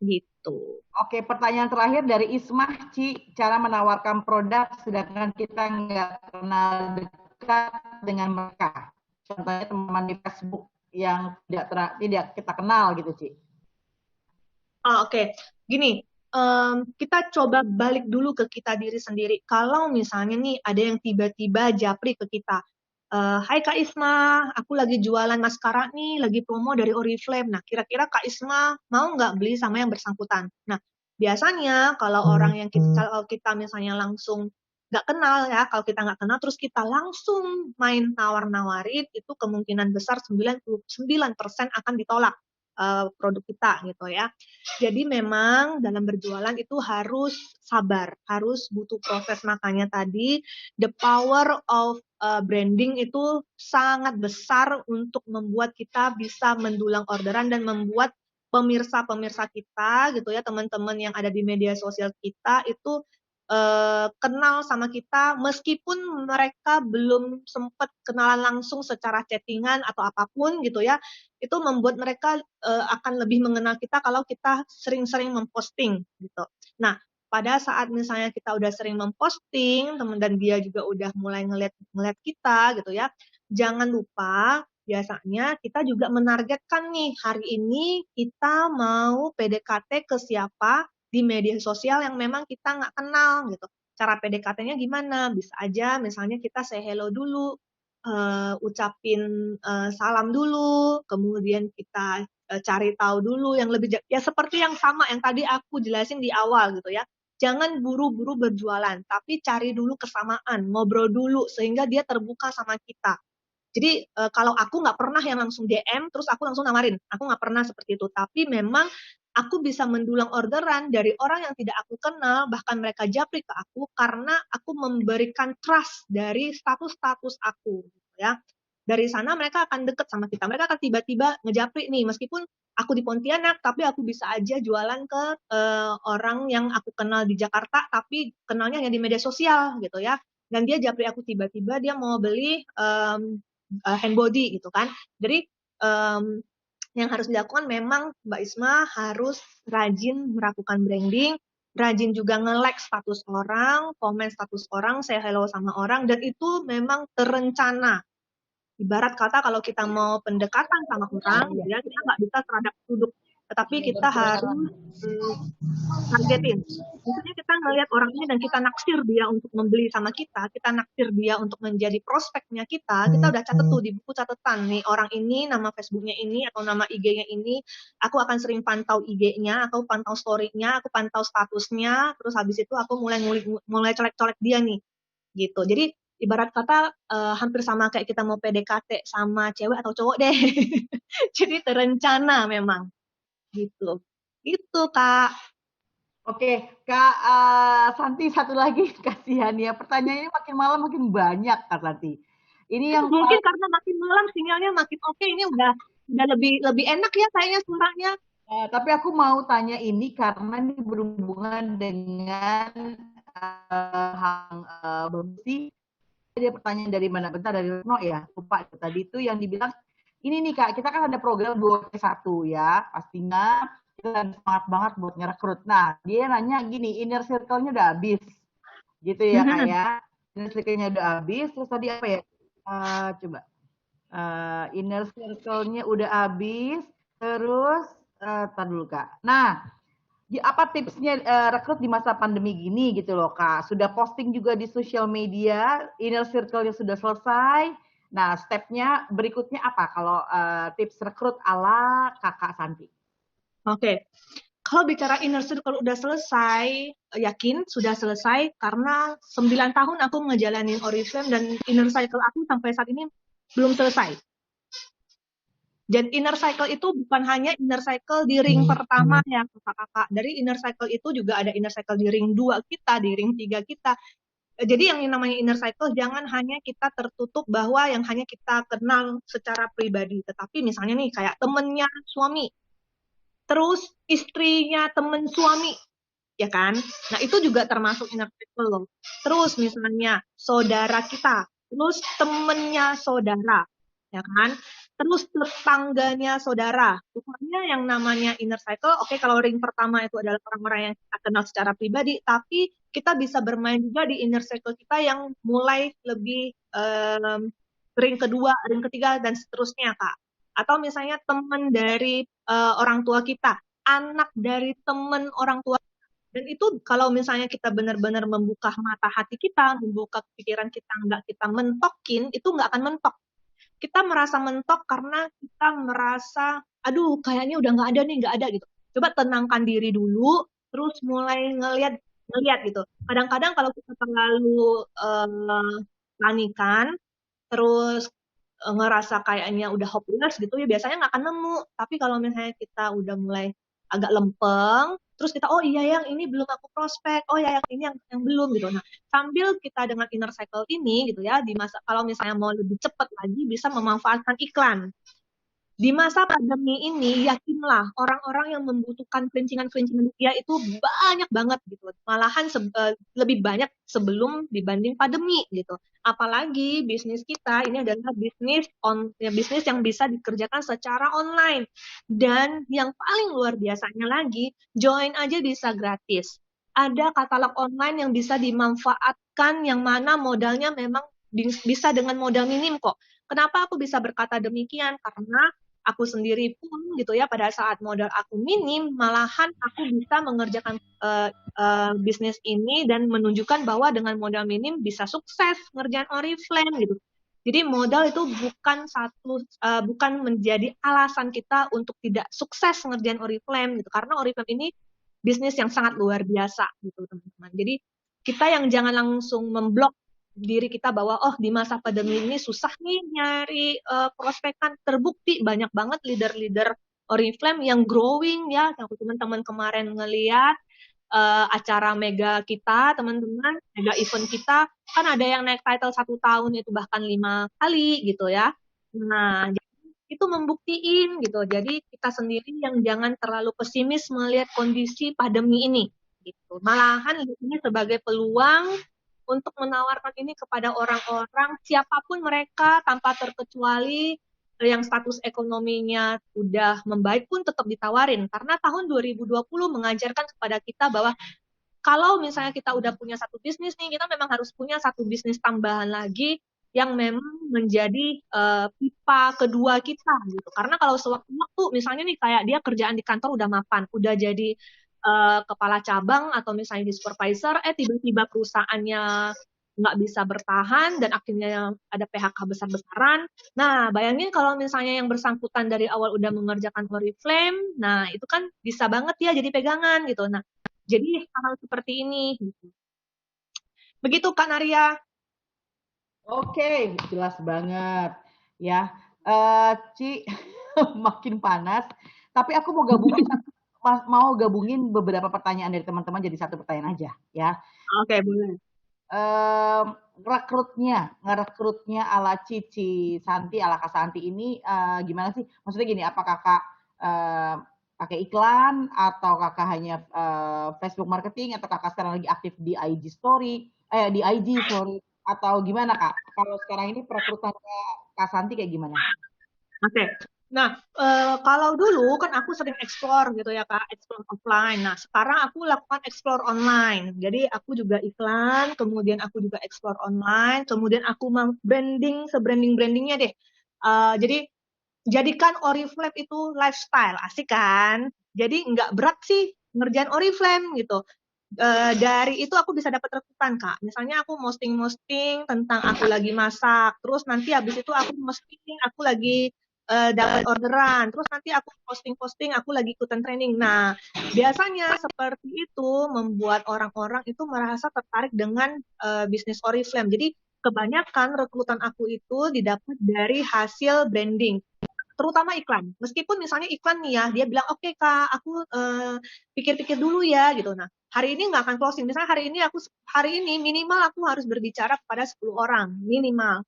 Gitu. Oke, pertanyaan terakhir dari Ismah, Ci, cara menawarkan produk sedangkan kita nggak kenal dekat dengan mereka. Contohnya teman di Facebook yang tidak kita kenal gitu, Ci. Oke. Gini, kita coba balik dulu ke kita diri sendiri. Kalau misalnya nih ada yang tiba-tiba japri ke kita, Hai Kak Isma, aku lagi jualan maskara nih, lagi promo dari Oriflame. Nah, kira-kira Kak Isma mau nggak beli sama yang bersangkutan? Nah, biasanya kalau orang yang kalau kita misalnya langsung nggak kenal ya, kalau kita nggak kenal terus kita langsung main nawar-nawarin, itu kemungkinan besar 99% akan ditolak produk kita gitu ya. Jadi memang dalam berjualan itu harus sabar, harus butuh proses. Makanya tadi the power of branding itu sangat besar untuk membuat kita bisa mendulang orderan dan membuat pemirsa-pemirsa kita gitu ya, teman-teman yang ada di media sosial kita itu kenal sama kita meskipun mereka belum sempat kenalan langsung secara chattingan atau apapun gitu ya, itu membuat mereka akan lebih mengenal kita kalau kita sering-sering memposting gitu. Nah, pada saat misalnya kita udah sering memposting, teman dan dia juga udah mulai ngeliat kita gitu ya, jangan lupa biasanya kita juga menargetkan nih hari ini kita mau PDKT ke siapa di media sosial yang memang kita nggak kenal gitu. Cara PDKT-nya gimana? Bisa aja misalnya kita say hello dulu, ucapin salam dulu, kemudian kita cari tahu dulu yang lebih ya seperti yang sama yang tadi aku jelasin di awal gitu ya. Jangan buru-buru berjualan, tapi cari dulu kesamaan, ngobrol dulu sehingga dia terbuka sama kita. Jadi kalau aku nggak pernah yang langsung DM terus aku langsung nawarin, aku nggak pernah seperti itu. Tapi memang aku bisa mendulang orderan dari orang yang tidak aku kenal, bahkan mereka japri ke aku karena aku memberikan trust dari status-status aku, gitu ya. Dari sana mereka akan deket sama kita, mereka akan tiba-tiba ngejapri nih, meskipun aku di Pontianak, tapi aku bisa aja jualan ke orang yang aku kenal di Jakarta, tapi kenalnya hanya di media sosial gitu ya. Dan dia japri aku tiba-tiba dia mau beli hand body gitu kan. Jadi yang harus dilakukan memang Mbak Isma harus rajin melakukan branding, rajin juga nge-like status orang, komen status orang, say hello sama orang, dan itu memang terencana. Ibarat kata kalau kita mau pendekatan sama orang, ya kita nggak bisa terhadap duduk, tetapi kita harus targetin. Misalnya kita ngelihat orang ini dan kita naksir dia untuk membeli sama kita naksir dia untuk menjadi prospeknya kita udah catat tuh di buku catatan nih orang ini, nama Facebooknya ini atau nama IG-nya ini, aku akan sering pantau IG-nya, aku pantau story-nya, aku pantau statusnya, terus habis itu aku mulai colek-colek dia nih, gitu. Jadi ibarat kata hampir sama kayak kita mau PDKT sama cewek atau cowok deh. Jadi terencana memang, gitu. Gitu, Kak. Oke, Kak Santi satu lagi kasihan ya. Pertanyaannya makin malam makin banyak Kak Santi. Ini yang mungkin karena makin malam sinyalnya makin oke, ini udah lebih enak ya kayaknya suaranya. Tapi aku mau tanya ini karena ini berhubungan dengan bersih. Dia pertanyaan dari mana? Bentar, dari Retno ya. Lupa tadi itu yang dibilang ini nih Kak, kita kan ada program 2P1 ya. Pastinya kita semangat banget buat ngerekrut. Nah, dia nanya gini, inner circle-nya udah habis. Gitu ya Kak ya. Inner circle-nya udah habis. Terus tadi apa ya? Coba. Inner circle-nya udah habis. Terus, tar dulu Kak. Nah, apa tipsnya rekrut di masa pandemi gini gitu loh Kak? Sudah posting juga di sosial media, inner circle-nya sudah selesai. Nah, step-nya berikutnya apa kalau tips rekrut ala Kakak Santi? Oke. Kalau bicara inner circle udah selesai, yakin sudah selesai karena 9 tahun aku ngejalanin Oriflame dan inner circle aku sampai saat ini belum selesai. Dan inner cycle itu bukan hanya inner cycle di ring pertama ya kakak-kakak. Dari inner cycle itu juga ada inner cycle di ring 2 kita, di ring 3 kita. Jadi yang namanya inner cycle jangan hanya kita tertutup bahwa yang hanya kita kenal secara pribadi. Tetapi misalnya nih kayak temennya suami, terus istrinya temen suami, ya kan? Nah itu juga termasuk inner cycle loh. Terus misalnya saudara kita, terus temennya saudara, ya kan? Terus tetangganya saudara. Pokoknya yang namanya inner cycle, oke kalau ring pertama itu adalah orang-orang yang kita kenal secara pribadi, tapi kita bisa bermain juga di inner cycle kita yang mulai lebih ring kedua, ring ketiga, dan seterusnya, Kak. Atau misalnya teman dari orang tua kita, anak dari teman orang tua. Dan itu kalau misalnya kita benar-benar membuka mata hati kita, membuka pikiran kita, nggak kita mentokin, itu nggak akan mentok. Kita merasa mentok karena kita merasa, aduh kayaknya udah nggak ada gitu. Coba tenangkan diri dulu, terus mulai ngelihat gitu. Kadang-kadang kalau kita terlalu panikan, terus ngerasa kayaknya udah hopeless gitu ya, biasanya nggak akan nemu. Tapi kalau misalnya kita udah mulai agak lempeng, terus kita, oh iya yang ini belum aku prospek, oh ya yang ini yang belum gitu. Nah, sambil kita dengan inner cycle ini gitu ya, di masa kalau misalnya mau lebih cepat lagi bisa memanfaatkan iklan. Di masa pandemi ini, yakinlah orang-orang yang membutuhkan kelincingan-kelincingan rupiah itu banyak banget gitu. Malahan lebih banyak sebelum dibanding pandemi gitu. Apalagi bisnis kita ini adalah bisnis yang bisa dikerjakan secara online. Dan yang paling luar biasanya lagi, join aja bisa gratis. Ada katalog online yang bisa dimanfaatkan yang mana modalnya memang bisa dengan modal minim kok. Kenapa aku bisa berkata demikian? Karena aku sendiri pun gitu ya pada saat modal aku minim malahan aku bisa mengerjakan bisnis ini dan menunjukkan bahwa dengan modal minim bisa sukses ngerjain Oriflame gitu. Jadi modal itu bukan menjadi alasan kita untuk tidak sukses ngerjain Oriflame gitu. Karena Oriflame ini bisnis yang sangat luar biasa gitu teman-teman. Jadi kita yang jangan langsung memblok diri kita bahwa di masa pandemi ini susah nih nyari prospekan. Terbukti banyak banget leader-leader Oriflame yang growing ya. Yang teman-teman kemarin ngeliat acara mega kita, teman-teman, mega event kita, kan ada yang naik title 1 tahun itu bahkan 5 kali gitu ya. Nah, itu membuktiin gitu. Jadi kita sendiri yang jangan terlalu pesimis melihat kondisi pandemi ini. Gitu. Malahan ini sebagai peluang untuk menawarkan ini kepada orang-orang siapapun mereka tanpa terkecuali yang status ekonominya udah membaik pun tetap ditawarin. Karena tahun 2020 mengajarkan kepada kita bahwa kalau misalnya kita udah punya satu bisnis nih, kita memang harus punya satu bisnis tambahan lagi yang memang menjadi pipa kedua kita gitu. Karena kalau sewaktu-waktu misalnya nih kayak dia kerjaan di kantor udah mapan, udah jadi kepala cabang atau misalnya di supervisor, tiba-tiba perusahaannya nggak bisa bertahan dan akhirnya ada PHK besar-besaran. Nah, bayangin kalau misalnya yang bersangkutan dari awal udah mengerjakan Oriflame, nah itu kan bisa banget ya jadi pegangan gitu. Nah, jadi hal seperti ini. Gitu. Begitu Kak Naria. Oke, jelas banget ya. Ci, makin panas. Tapi aku mau gabungin beberapa pertanyaan dari teman-teman jadi satu pertanyaan aja ya. Oke, boleh. Ngerekrutnya ala Cici Santi, ala Kak Santi ini gimana sih? Maksudnya gini, apa kakak pakai iklan atau kakak hanya Facebook marketing atau kakak sekarang lagi aktif di IG story, di IG sorry, atau gimana kak? Kalau sekarang ini perekrutan Kak Santi kayak gimana? Oke. Nah, kalau dulu kan aku sering explore gitu ya Kak, explore offline. Nah, sekarang aku lakukan explore online. Jadi aku juga iklan, kemudian aku juga explore online, kemudian aku branding, sebranding-brandingnya deh. Jadi jadikan Oriflame itu lifestyle, asik kan? Jadi nggak berat sih ngerjain Oriflame gitu. Dari itu aku bisa dapat rekrutan Kak. Misalnya aku posting tentang aku lagi masak, terus nanti habis itu aku posting aku lagi dapat orderan, terus nanti aku posting aku lagi ikutan training. Nah, biasanya seperti itu membuat orang-orang itu merasa tertarik dengan bisnis Oriflame. Jadi kebanyakan rekrutan aku itu didapat dari hasil branding, terutama iklan. Meskipun misalnya iklan nih ya, dia bilang oke Kak, aku pikir-pikir dulu ya gitu. Nah, hari ini nggak akan closing. Misalnya hari ini minimal aku harus berbicara kepada 10 orang minimal.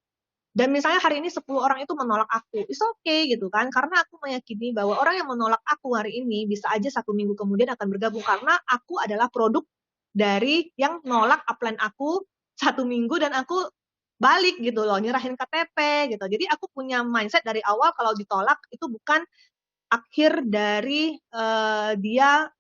Dan misalnya hari ini 10 orang itu menolak aku, it's okay gitu kan, karena aku meyakini bahwa orang yang menolak aku hari ini bisa aja 1 minggu kemudian akan bergabung, karena aku adalah produk dari yang nolak upline aku 1 minggu dan aku balik gitu loh, nyerahin KTP gitu. Jadi aku punya mindset dari awal kalau ditolak itu bukan akhir dari dia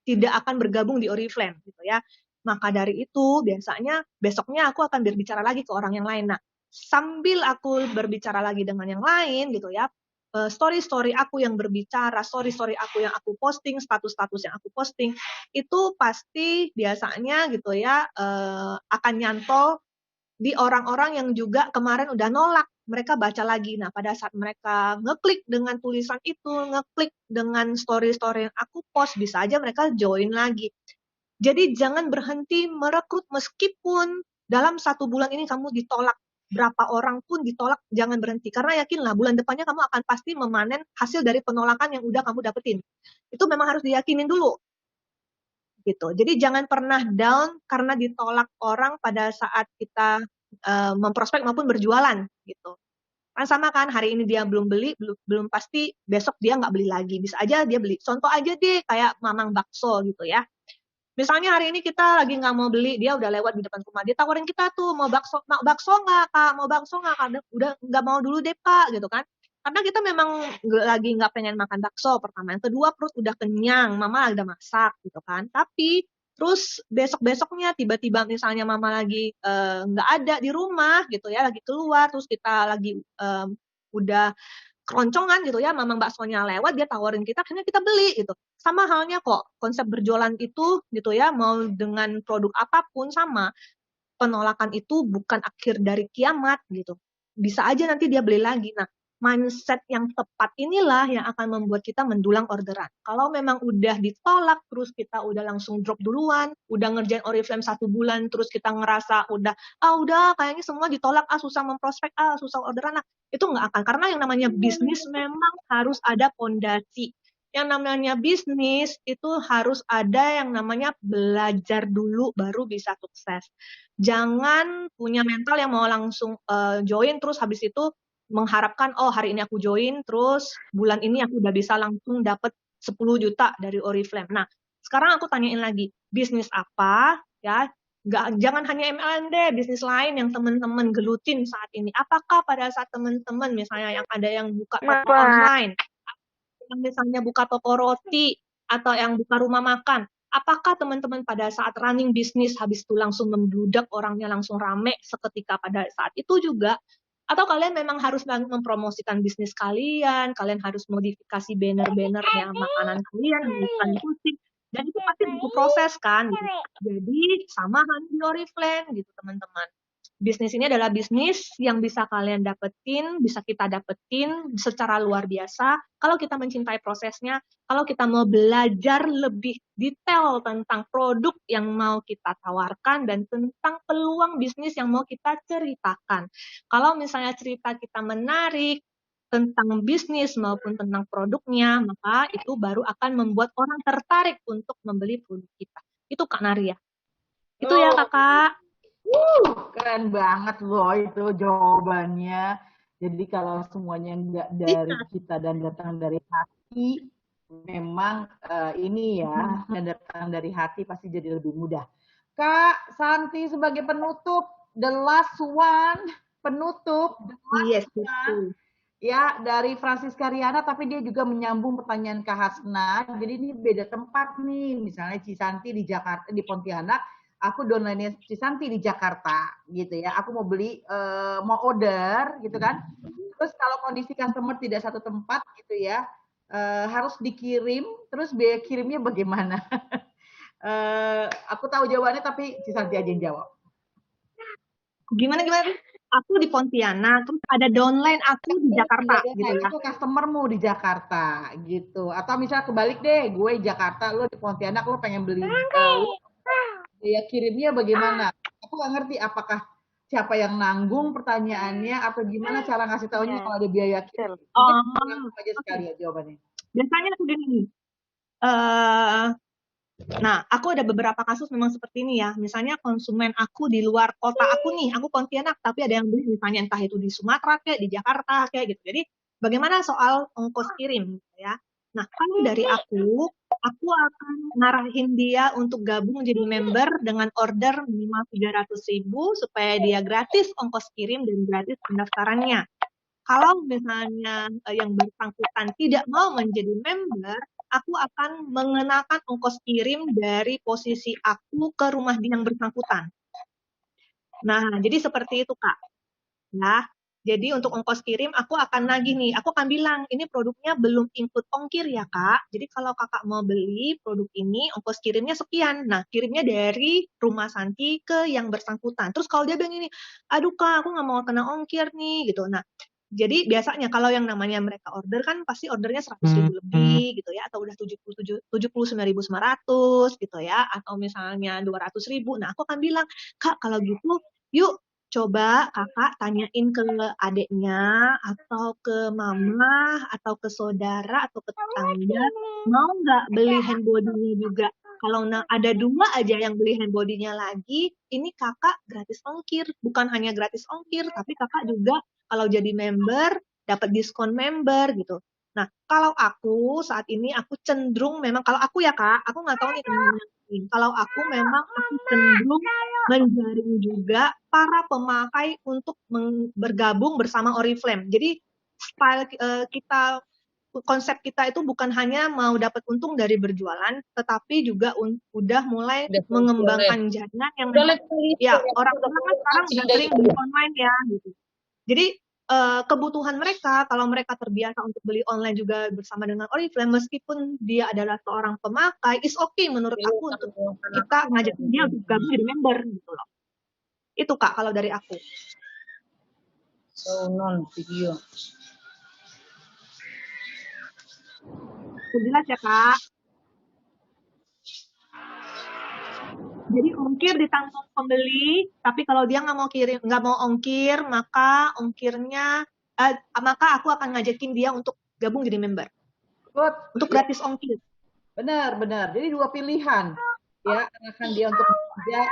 tidak akan bergabung di Oriflame gitu ya. Maka dari itu biasanya besoknya aku akan berbicara lagi ke orang yang lain. Nah, sambil aku berbicara lagi dengan yang lain gitu ya, story-story aku yang berbicara, story-story aku yang aku posting, status-status yang aku posting, itu pasti biasanya gitu ya akan nyantol di orang-orang yang juga kemarin udah nolak. Mereka baca lagi. Nah, pada saat mereka ngeklik dengan tulisan itu, ngeklik dengan story-story yang aku post, bisa aja mereka join lagi. Jadi jangan berhenti merekrut meskipun dalam 1 bulan ini kamu ditolak. Berapa orang pun ditolak, jangan berhenti. Karena yakinlah bulan depannya kamu akan pasti memanen hasil dari penolakan yang udah kamu dapetin. Itu memang harus diyakinin dulu. Gitu. Jadi jangan pernah down karena ditolak orang pada saat kita memprospek maupun berjualan gitu. Kan sama kan, hari ini dia belum beli, belum pasti besok dia nggak beli lagi. Bisa aja dia beli. Contoh aja deh kayak Mamang Bakso gitu ya. Misalnya hari ini kita lagi nggak mau beli, dia udah lewat di depan rumah, dia tawarin kita tuh mau bakso nggak Kak, mau bakso nggak Kak, udah nggak mau dulu deh Kak gitu kan. Karena kita memang lagi nggak pengen makan bakso pertama, yang kedua perut udah kenyang, mama udah masak gitu kan. Tapi terus besok-besoknya tiba-tiba misalnya mama lagi nggak ada di rumah gitu ya, lagi keluar, terus kita lagi udah keroncongan gitu ya, mamang baksonya lewat, dia tawarin kita, akhirnya kita beli gitu. Sama halnya kok, konsep berjualan itu gitu ya, mau dengan produk apapun sama, penolakan itu bukan akhir dari kiamat gitu. bisa aja nanti dia beli lagi. Nah, mindset yang tepat inilah yang akan membuat kita mendulang orderan. Kalau memang udah ditolak, terus kita udah langsung drop duluan, udah ngerjain Oriflame 1 bulan, terus kita ngerasa udah kayaknya semua ditolak, susah memprospek, susah orderan, itu nggak akan. Karena yang namanya bisnis memang harus ada fondasi. Yang namanya bisnis itu harus ada yang namanya belajar dulu baru bisa sukses. Jangan punya mental yang mau langsung join terus habis itu mengharapkan hari ini aku join terus bulan ini aku udah bisa langsung dapat 10 juta dari Oriflame. Nah, sekarang aku tanyain lagi, bisnis apa ya? Jangan hanya MLM deh, bisnis lain yang teman-teman gelutin saat ini. Apakah pada saat teman-teman misalnya yang ada yang buka toko online, yang misalnya buka toko roti, atau yang buka rumah makan, apakah teman-teman pada saat running bisnis habis itu langsung membludak, orangnya langsung rame seketika pada saat itu juga? Atau kalian memang harus mempromosikan bisnis kalian harus modifikasi banner-bannernya makanan kalian, bukan pusing. Dan itu pasti butuh proses kan, gitu. Jadi sama di Oriflame gitu teman-teman. Bisnis ini adalah bisnis yang bisa kalian dapetin, bisa kita dapetin secara luar biasa. Kalau kita mencintai prosesnya, kalau kita mau belajar lebih detail tentang produk yang mau kita tawarkan dan tentang peluang bisnis yang mau kita ceritakan. Kalau misalnya cerita kita menarik tentang bisnis maupun tentang produknya, maka itu baru akan membuat orang tertarik untuk membeli produk kita. Itu Kak Naria. Itu ya Kakak. Keren banget loh itu jawabannya. Jadi kalau semuanya nggak dari kita dan datang dari hati, memang ini ya, dan datang dari hati pasti jadi lebih mudah. Kak Santi sebagai penutup, the last one, penutup, the last one. Ya, dari Francisca Riana, tapi dia juga menyambung pertanyaan Kak Hasna. Jadi ini beda tempat nih, misalnya Cisanti di Jakarta, di Pontianak, aku downline Cisanti di Jakarta gitu ya. Aku mau beli, mau order gitu kan. Terus kalau kondisi customer tidak satu tempat gitu ya, harus dikirim, terus biaya kirimnya bagaimana? Aku tahu jawabannya tapi Cisanti aja yang jawab. Gimana? Aku di Pontianak, terus ada downline aku di Jakarta gitu ya. Itu customermu di Jakarta gitu. Atau misalnya kebalik deh, gue di Jakarta, lo di Pontianak, lo pengen beli biaya kirimnya bagaimana? Aku nggak ngerti apakah siapa yang nanggung pertanyaannya atau gimana cara ngasih taunya kalau ada biaya kirim. Mungkin aja sekali ya jawabannya. Biasanya aku gini. Nah, aku ada beberapa kasus memang seperti ini ya. Misalnya konsumen aku di luar kota aku nih, aku Pontianak, tapi ada yang beli misalnya entah itu di Sumatera kayak di Jakarta kayak gitu. Jadi bagaimana soal ongkos kirim ya? Nah, kalau dari aku akan ngarahin dia untuk gabung jadi member dengan order minimal 300.000 supaya dia gratis ongkos kirim dan gratis pendaftarannya. Kalau misalnya yang bersangkutan tidak mau menjadi member, aku akan mengenakan ongkos kirim dari posisi aku ke rumah dia yang bersangkutan. Nah, jadi seperti itu, Kak. Ya, jadi untuk ongkos kirim, aku akan nagih nih. Aku akan bilang, ini produknya belum input ongkir ya, Kak. Jadi kalau Kakak mau beli produk ini, ongkos kirimnya sekian. Nah, kirimnya dari rumah Santi ke yang bersangkutan. Terus kalau dia bilang ini, aduh Kak, aku nggak mau kena ongkir nih, gitu. Nah, jadi biasanya kalau yang namanya mereka order kan pasti ordernya 100.000 lebih gitu ya, atau udah 79.900 gitu ya, atau misalnya 200.000. Nah, aku akan bilang, Kak kalau gitu yuk coba Kakak tanyain ke adiknya atau ke mama atau ke saudara atau ke tetangga mau nggak beli hand body-nya juga. Kalau ada 2 aja yang beli hand body-nya lagi, ini Kakak gratis ongkir. Bukan hanya gratis ongkir, tapi Kakak juga kalau jadi member, dapat diskon member gitu. Nah, kalau aku saat ini aku cenderung memang, kalau aku ya Kak, aku nggak tahu nih teman-teman. Kalau aku memang aku cenderung menjaring juga para pemakai untuk bergabung bersama Oriflame. Jadi style kita, konsep kita itu bukan hanya mau dapat untung dari berjualan, tetapi juga udah mulai mengembangkan jaringan yang ya orang-orang kan sekarang udah sering beli online ya gitu. Jadi kebutuhan mereka, kalau mereka terbiasa untuk beli online juga bersama dengan Oriflame, meskipun dia adalah seorang pemakai, is okay menurut aku untuk kita ngajakin dia untuk gabung jadi member gitu loh. Itu Kak kalau dari aku. non video. Jelas ya Kak. Jadi ongkir ditanggung pembeli, tapi kalau dia nggak mau ongkir, maka maka aku akan ngajakin dia untuk gabung jadi member. Good. Untuk gratis ongkir. Benar. Jadi 2 pilihan. Ya, arahkan dia untuk belanja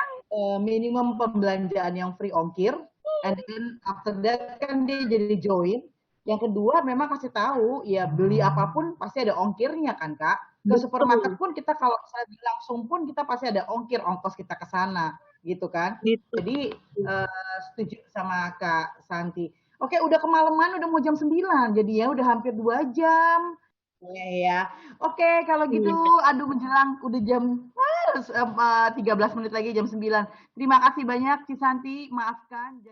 minimum pembelanjaan yang free ongkir, and then after that kan dia jadi join. Yang kedua memang kasih tahu, ya beli apapun pasti ada ongkirnya kan Kak. Ke supermarket pun kita kalau misalnya beli langsung pun kita pasti ada ongkos kita ke sana gitu kan. Gitu. Jadi setuju sama Kak Santi. Oke, udah kemalaman, udah mau jam 9. Jadi ya udah hampir 2 jam. Ya. Oke, kalau gitu aduh menjelang udah jam 13 menit lagi jam 9. Terima kasih banyak Cisanti, maafkan.